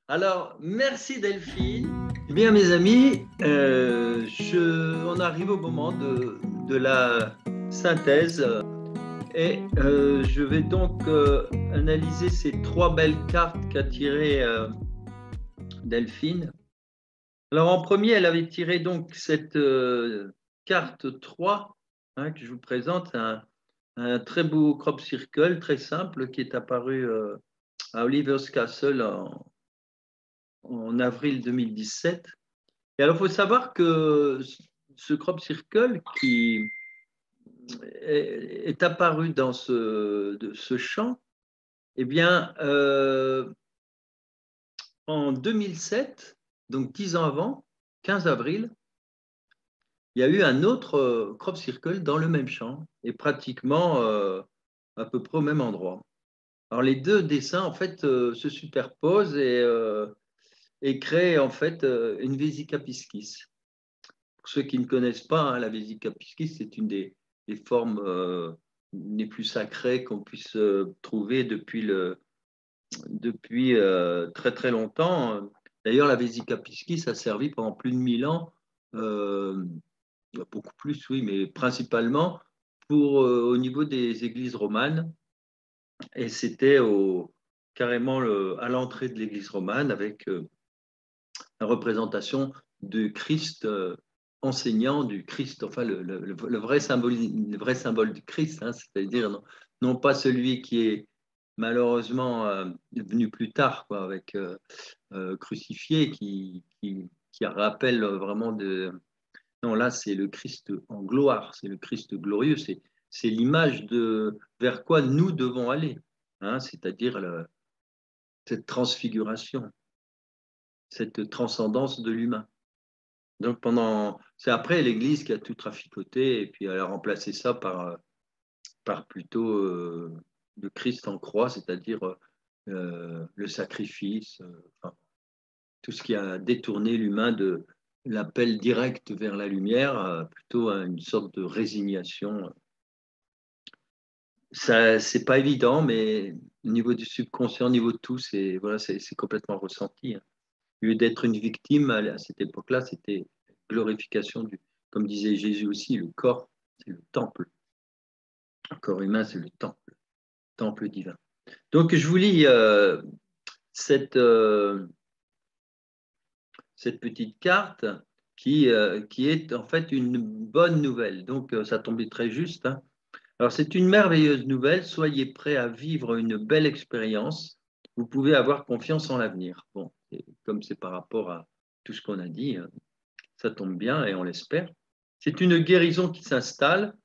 Alors, merci Delphine. Eh bien, mes amis, on arrive au moment de la synthèse et je vais donc analyser ces trois belles cartes qu'a tirées Delphine. Alors, en premier, elle avait tiré donc cette carte 3 hein, que je vous présente, un très beau crop circle, très simple, qui est apparu à Oliver's Castle en avril 2017. Et alors, il faut savoir que ce crop circle qui est apparu dans ce champ, eh bien, en 2007, donc 10 ans avant, 15 avril, il y a eu un autre crop circle dans le même champ et pratiquement à peu près au même endroit. Alors, les deux dessins, en fait, se superposent et créent en fait une Vesica piscis. Pour ceux qui ne connaissent pas, hein, la Vesica piscis, c'est une des formes les plus sacrées qu'on puisse trouver depuis très très longtemps. D'ailleurs, la Vesica piscis a servi pendant plus de 1000 ans, beaucoup plus, oui, mais principalement au niveau des églises romanes. Et c'était carrément à l'entrée de l'église romane avec la représentation du Christ enseignant, du Christ, enfin le vrai symbole du Christ, hein, c'est-à-dire non pas celui qui est malheureusement venu plus tard quoi, avec crucifié, qui rappelle vraiment de... Non, là c'est le Christ en gloire, c'est le Christ glorieux, c'est l'image de vers quoi nous devons aller, hein, c'est-à-dire cette transfiguration. cette transcendance de l'humain. Donc c'est après l'Église qui a tout traficoté et puis elle a remplacé ça par plutôt le Christ en croix, c'est-à-dire le sacrifice, enfin, tout ce qui a détourné l'humain de l'appel direct vers la lumière, plutôt à une sorte de résignation. Ça, c'est pas évident, mais au niveau du subconscient, au niveau de tout, c'est voilà, c'est complètement ressenti. Hein. Au lieu d'être une victime à cette époque-là, c'était glorification comme disait Jésus aussi, le corps, c'est le temple. Le corps humain, c'est le temple divin. Donc, je vous lis cette petite carte qui est en fait une bonne nouvelle. Donc, ça tombait très juste. Hein. Alors, c'est une merveilleuse nouvelle. Soyez prêts à vivre une belle expérience. Vous pouvez avoir confiance en l'avenir. Bon, comme c'est par rapport à tout ce qu'on a dit, hein, ça tombe bien et on l'espère. C'est une guérison qui s'installe.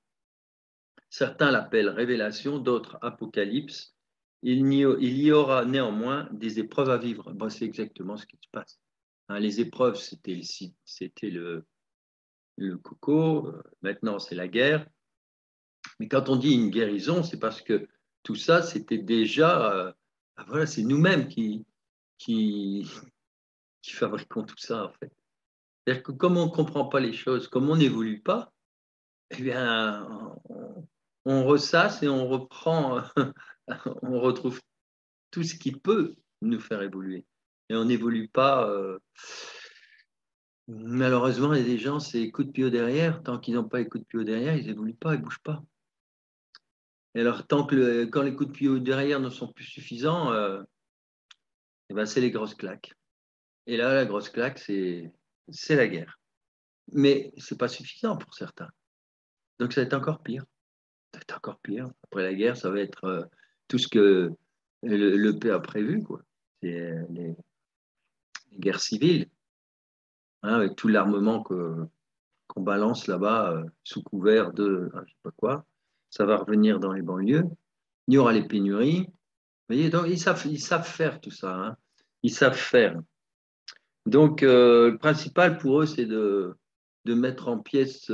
Certains l'appellent révélation, d'autres apocalypse. Il y aura néanmoins des épreuves à vivre. Bon, c'est exactement ce qui se passe. Hein, les épreuves, c'était le coco. Maintenant, c'est la guerre. Mais quand on dit une guérison, c'est parce que tout ça, c'était déjà, voilà, c'est nous-mêmes qui, qui fabriquons tout ça, en fait. C'est-à-dire que comme on ne comprend pas les choses, comme on n'évolue pas, eh bien, on ressasse et on reprend, on retrouve tout ce qui peut nous faire évoluer. Et on n'évolue pas. Malheureusement, il y a des gens, c'est coup de pied au derrière. Tant qu'ils n'ont pas les coups de pied au derrière, ils n'évoluent pas, ils ne bougent pas. Et alors, quand les coups de pied au derrière ne sont plus suffisants, eh ben, c'est les grosses claques. Et là, la grosse claque, c'est la guerre. Mais ce n'est pas suffisant pour certains. Donc, ça va être encore pire. Ça va être encore pire. Après la guerre, ça va être tout ce que le paix a prévu, quoi. C'est les guerres civiles, hein, avec tout l'armement qu'on balance là-bas sous couvert de je ne sais pas quoi. Ça va revenir dans les banlieues. Il y aura les pénuries. Vous voyez, donc ils savent faire tout ça. Hein. Ils savent faire. Donc, le principal pour eux, c'est de mettre en pièces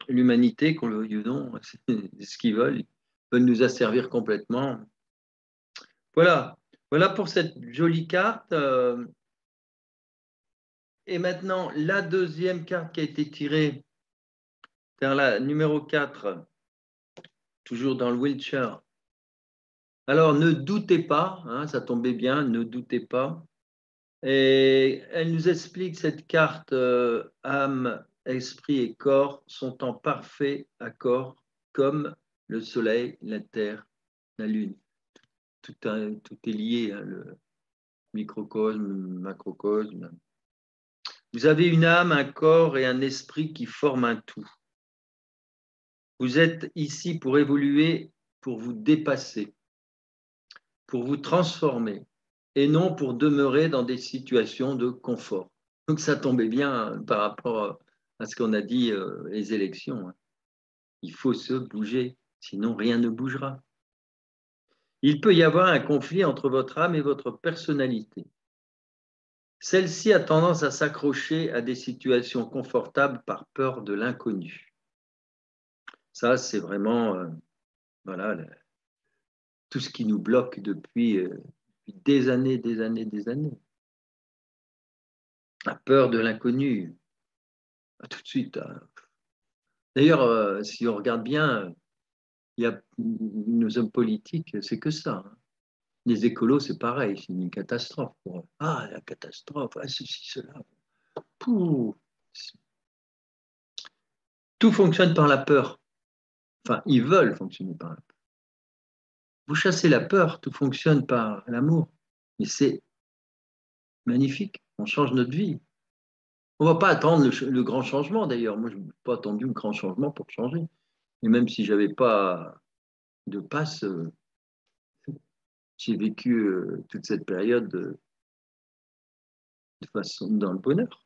l'humanité, qu'on le veuille ou non. C'est ce qu'ils veulent. Ils veulent nous asservir complètement. Voilà. Voilà pour cette jolie carte. Et maintenant, la deuxième carte qui a été tirée, c'est la numéro 4, toujours dans le Wiltshire. Alors, ne doutez pas, hein, ça tombait bien, ne doutez pas. Et elle nous explique cette carte âme, esprit et corps sont en parfait accord comme le soleil, la terre, la lune. Tout est lié, hein, le microcosme, le macrocosme. Vous avez une âme, un corps et un esprit qui forment un tout. Vous êtes ici pour évoluer, pour vous dépasser, pour vous transformer et non pour demeurer dans des situations de confort. Donc ça tombait bien par rapport à ce qu'on a dit les élections. Hein. Il faut se bouger, sinon rien ne bougera. Il peut y avoir un conflit entre votre âme et votre personnalité. Celle-ci a tendance à s'accrocher à des situations confortables par peur de l'inconnu. Ça, c'est vraiment voilà, tout ce qui nous bloque depuis des années, des années, des années. La peur de l'inconnu. Tout de suite. D'ailleurs, si on regarde bien, il y a nos hommes politiques, c'est que ça. Hein. Les écolos, c'est pareil, c'est une catastrophe pour eux. Ah, la catastrophe, ah, ceci, cela. Pouh. Tout fonctionne par la peur. Enfin, ils veulent fonctionner par la peur. Vous chassez la peur, tout fonctionne par l'amour. Et c'est magnifique, on change notre vie. On ne va pas attendre le grand changement d'ailleurs. Moi, je n'ai pas attendu le grand changement pour changer. Et même si je n'avais pas de passe, j'ai vécu toute cette période de façon dans le bonheur.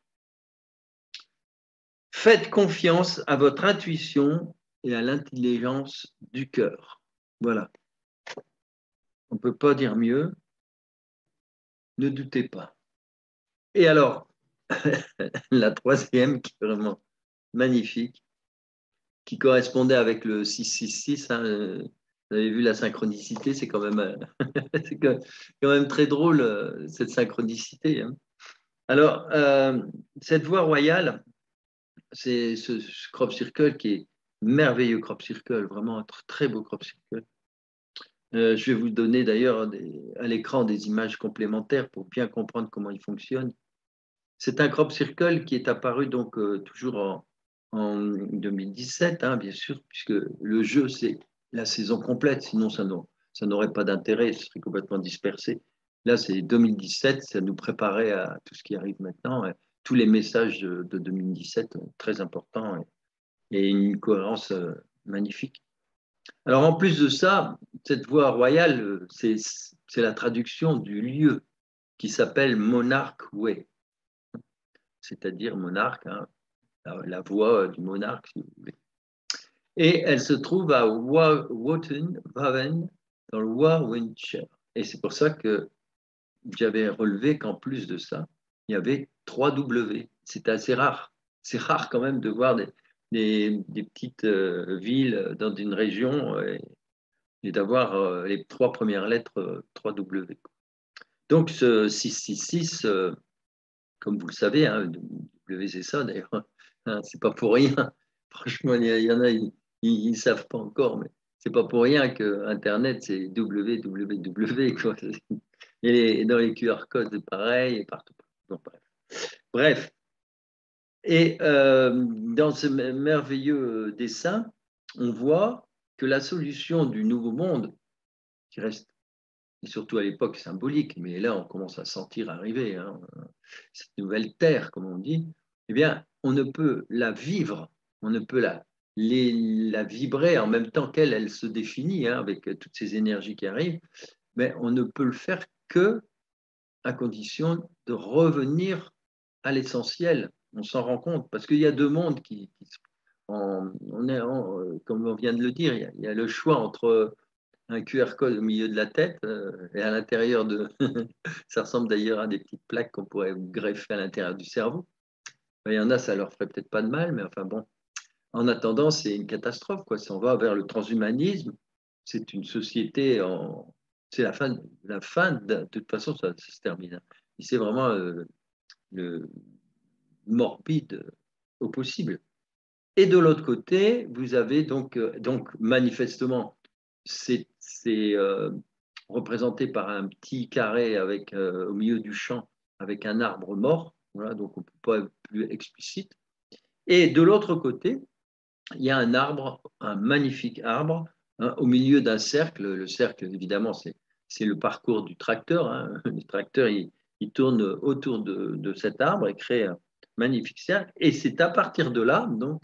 Faites confiance à votre intuition et à l'intelligence du cœur. Voilà. On ne peut pas dire mieux. Ne doutez pas. Et alors, la troisième, qui est vraiment magnifique, qui correspondait avec le 666, hein, vous avez vu la synchronicité, c'est quand même, c'est quand même très drôle, cette synchronicité. Hein. Alors, cette voie royale, c'est ce crop circle qui est merveilleux crop circle, vraiment un très beau crop circle. Je vais vous donner d'ailleurs à l'écran des images complémentaires pour bien comprendre comment il fonctionne. C'est un crop circle qui est apparu donc toujours en 2017, hein, bien sûr, puisque le jeu, c'est la saison complète, sinon ça n'aurait pas d'intérêt, ce serait complètement dispersé. Là, c'est 2017, ça nous préparait à tout ce qui arrive maintenant. Tous les messages de 2017, très importants, et une cohérence magnifique. Alors, en plus de ça, cette voie royale, c'est la traduction du lieu qui s'appelle Monarch Way, c'est-à-dire monarque, hein, la voix du monarque, si vous voulez. Et elle se trouve à Wotten, Waven, dans le Warwickshire. Et c'est pour ça que j'avais relevé qu'en plus de ça, il y avait 3 W. C'est assez rare. C'est rare quand même de voir des petites villes dans une région et d'avoir les 3 premières lettres 3 W. Donc ce 666, comme vous le savez, hein, W c'est ça d'ailleurs, hein, c'est pas pour rien. Franchement, il y en a, ils ne savent pas encore, mais c'est pas pour rien que Internet c'est www, quoi. Et dans les QR codes, c'est pareil, et partout. Bon, bref. Et dans ce merveilleux dessin, on voit que la solution du nouveau monde, qui reste surtout à l'époque symbolique, mais là on commence à sentir arriver, hein, cette nouvelle terre, comme on dit, eh bien, on ne peut la vivre, on ne peut la vibrer en même temps qu'elle, elle se définit, hein, avec toutes ces énergies qui arrivent, mais on ne peut le faire que à condition de revenir à l'essentiel. On s'en rend compte, parce qu'il y a deux mondes comme on vient de le dire, il y a le choix entre un QR code au milieu de la tête et à l'intérieur de. Ça ressemble d'ailleurs à des petites plaques qu'on pourrait greffer à l'intérieur du cerveau. Il y en a, ça leur ferait peut-être pas de mal, mais enfin bon. En attendant, c'est une catastrophe, quoi. Si on va vers le transhumanisme, c'est une société en. C'est la fin de toute façon, ça se termine. Hein. C'est vraiment le morbide au possible. Et de l'autre côté, vous avez donc manifestement, c'est représenté par un petit carré avec, au milieu du champ avec un arbre mort, voilà, donc on ne peut pas être plus explicite. Et de l'autre côté, il y a un arbre, un magnifique arbre, hein, au milieu d'un cercle. Le cercle, évidemment, c'est le parcours du tracteur. Hein. Le tracteur, il tourne autour de cet arbre et crée un magnifique cercle. Et c'est à partir de là, donc,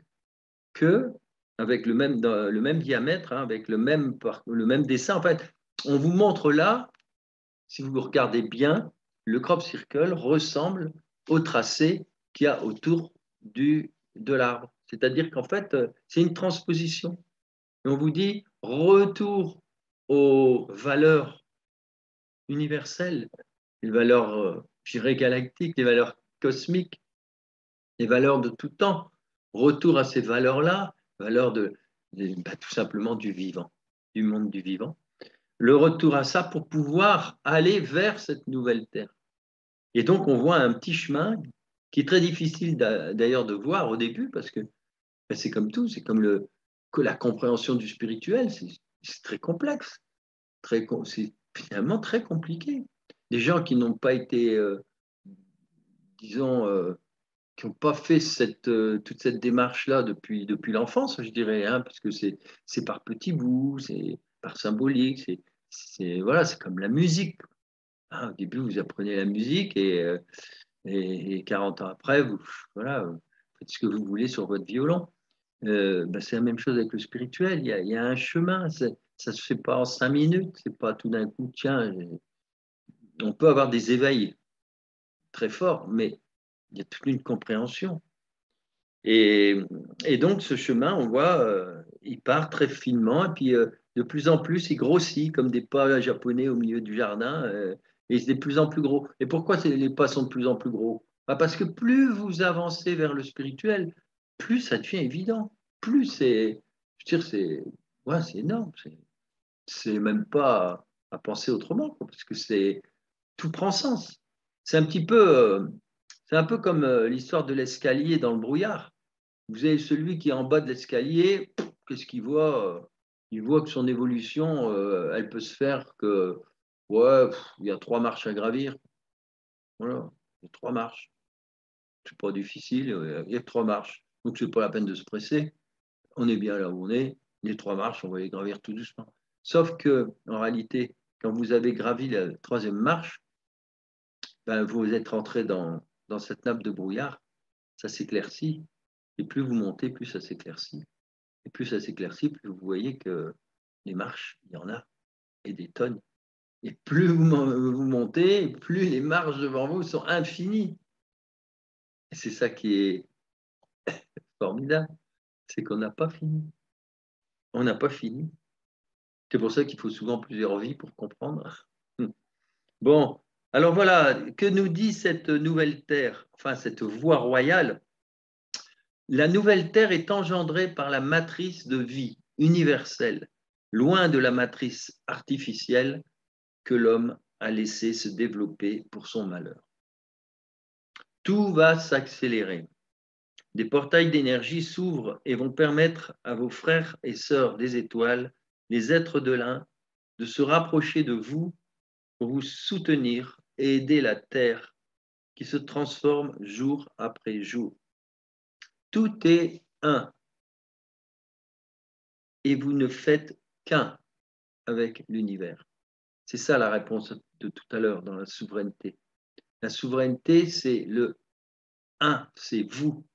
que, avec le même diamètre, hein, avec le même dessin, en fait, on vous montre là, si vous regardez bien, le crop circle ressemble au tracé qu'il y a autour de l'arbre. C'est-à-dire qu'en fait, c'est une transposition. Et on vous dit retour aux valeurs universelles, les valeurs, je dirais, galactiques, les valeurs cosmiques, les valeurs de tout temps. Retour à ces valeurs-là, valeurs tout simplement du vivant, du monde du vivant. Le retour à ça pour pouvoir aller vers cette nouvelle terre. Et donc, on voit un petit chemin qui est très difficile d'ailleurs de voir au début parce que c'est comme tout, c'est comme la compréhension du spirituel, c'est très complexe, c'est finalement très compliqué. Des gens qui n'ont pas été, disons, qui n'ont pas fait toute cette démarche-là depuis l'enfance, je dirais, hein, parce que c'est par petits bouts, c'est par symbolique, voilà, c'est comme la musique. Hein, au début, vous apprenez la musique et 40 ans après, voilà, vous faites ce que vous voulez sur votre violon. C'est la même chose avec le spirituel. Il y a un chemin. Ça ne se fait pas en 5 minutes. C'est pas tout d'un coup, tiens, on peut avoir des éveils très forts, mais il y a toute une compréhension. Et, et donc, ce chemin, on voit, il part très finement, et puis de plus en plus, il grossit comme des pas japonais au milieu du jardin. Et c'est de plus en plus gros. Et pourquoi les pas sont de plus en plus gros? Parce que plus vous avancez vers le spirituel, plus ça devient évident. Plus c'est, je veux dire, c'est énorme. C'est même pas à penser autrement, quoi, parce que tout prend sens. C'est un petit peu, c'est un peu comme l'histoire de l'escalier dans le brouillard. Vous avez celui qui est en bas de l'escalier, qu'est-ce qu'il voit? Il voit que son évolution, elle peut se faire que, ouais, il y a 3 marches à gravir. Voilà, il y a 3 marches. C'est pas difficile, il y a que 3 marches. Donc, c'est pas la peine de se presser. On est bien là où on est. Les 3 marches, on va les gravir tout doucement. Sauf que, en réalité, quand vous avez gravi la 3e marche, ben, vous êtes rentré dans cette nappe de brouillard, ça s'éclaircit. Et plus vous montez, plus ça s'éclaircit. Et plus ça s'éclaircit, plus vous voyez que les marches, il y en a, et des tonnes. Et plus vous montez, plus les marches devant vous sont infinies. Et c'est ça qui est formidable, c'est qu'on n'a pas fini. On n'a pas fini. C'est pour ça qu'il faut souvent plusieurs vies pour comprendre. Bon, alors voilà, que nous dit cette nouvelle terre, enfin cette voie royale? La nouvelle terre est engendrée par la matrice de vie universelle, loin de la matrice artificielle que l'homme a laissé se développer pour son malheur. Tout va s'accélérer. Des portails d'énergie s'ouvrent et vont permettre à vos frères et sœurs des étoiles, les êtres de l'un, de se rapprocher de vous pour vous soutenir et aider la Terre qui se transforme jour après jour. Tout est un et vous ne faites qu'un avec l'univers. C'est ça la réponse de tout à l'heure dans la souveraineté. La souveraineté, c'est le un, c'est vous.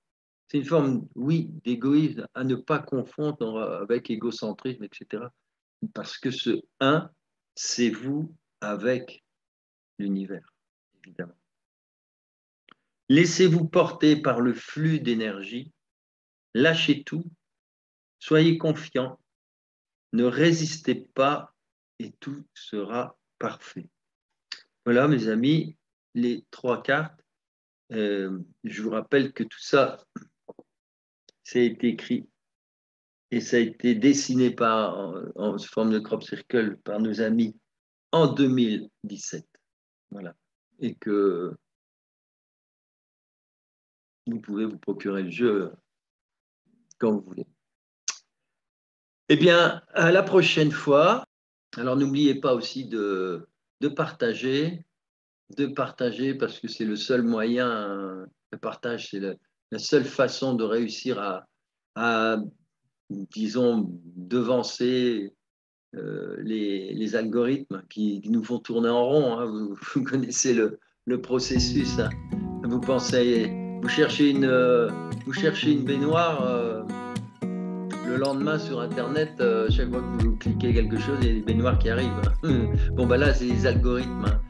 C'est une forme, oui, d'égoïsme à ne pas confondre avec égocentrisme, etc. Parce que ce un, c'est vous avec l'univers, évidemment. Laissez-vous porter par le flux d'énergie, lâchez tout, soyez confiants, ne résistez pas et tout sera parfait. Voilà, mes amis, les 3 cartes. Je vous rappelle que tout ça, ça a été écrit et ça a été dessiné en forme de crop circle par nos amis en 2017. Voilà. Et que vous pouvez vous procurer le jeu quand vous voulez. Eh bien, à la prochaine fois. Alors, n'oubliez pas aussi de partager parce que c'est le seul moyen, le partage, c'est la seule façon de réussir à disons, devancer les algorithmes qui nous font tourner en rond. Hein. Vous connaissez le processus. Hein. Vous cherchez une baignoire. Le lendemain sur Internet, chaque fois que vous cliquez quelque chose, il y a des baignoires qui arrivent. Bon, ben là, c'est les algorithmes. Hein.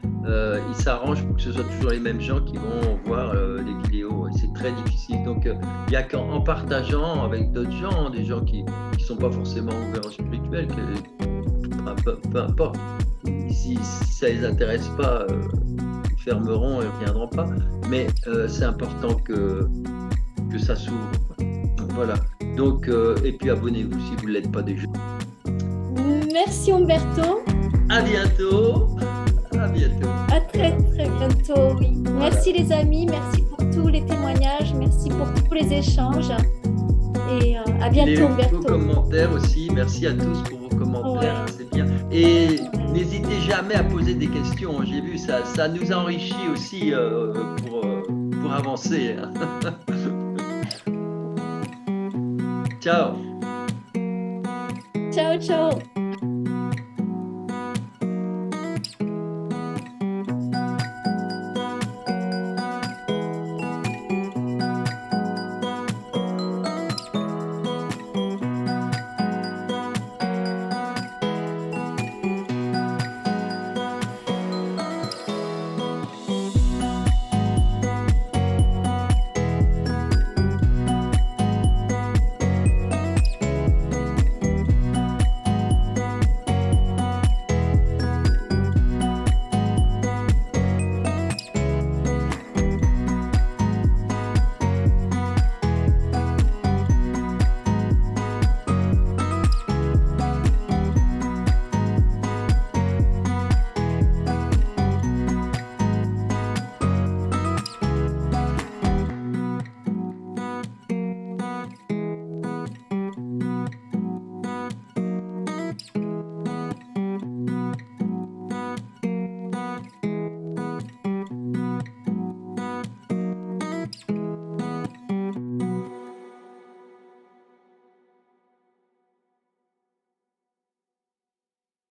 Ils s'arrangent pour que ce soit toujours les mêmes gens qui vont voir les vidéos. Et c'est très difficile. Donc, il n'y a qu'en partageant avec d'autres gens, des gens qui ne sont pas forcément ouverts au spirituel, peu importe. Si ça ne les intéresse pas, ils fermeront et ne reviendront pas. Mais c'est important que ça s'ouvre. Donc, voilà. Donc, et puis abonnez-vous si vous ne l'êtes pas déjà. Merci Umberto. À bientôt. À bientôt. À très très bientôt, oui. Voilà. Merci les amis, merci pour tous les témoignages, merci pour tous les échanges. Et à bientôt Umberto. Vos commentaires aussi, merci à tous pour vos commentaires, ouais. C'est bien. Et n'hésitez jamais à poser des questions, j'ai vu, ça nous enrichit aussi pour avancer. Ciao. Ciao, ciao.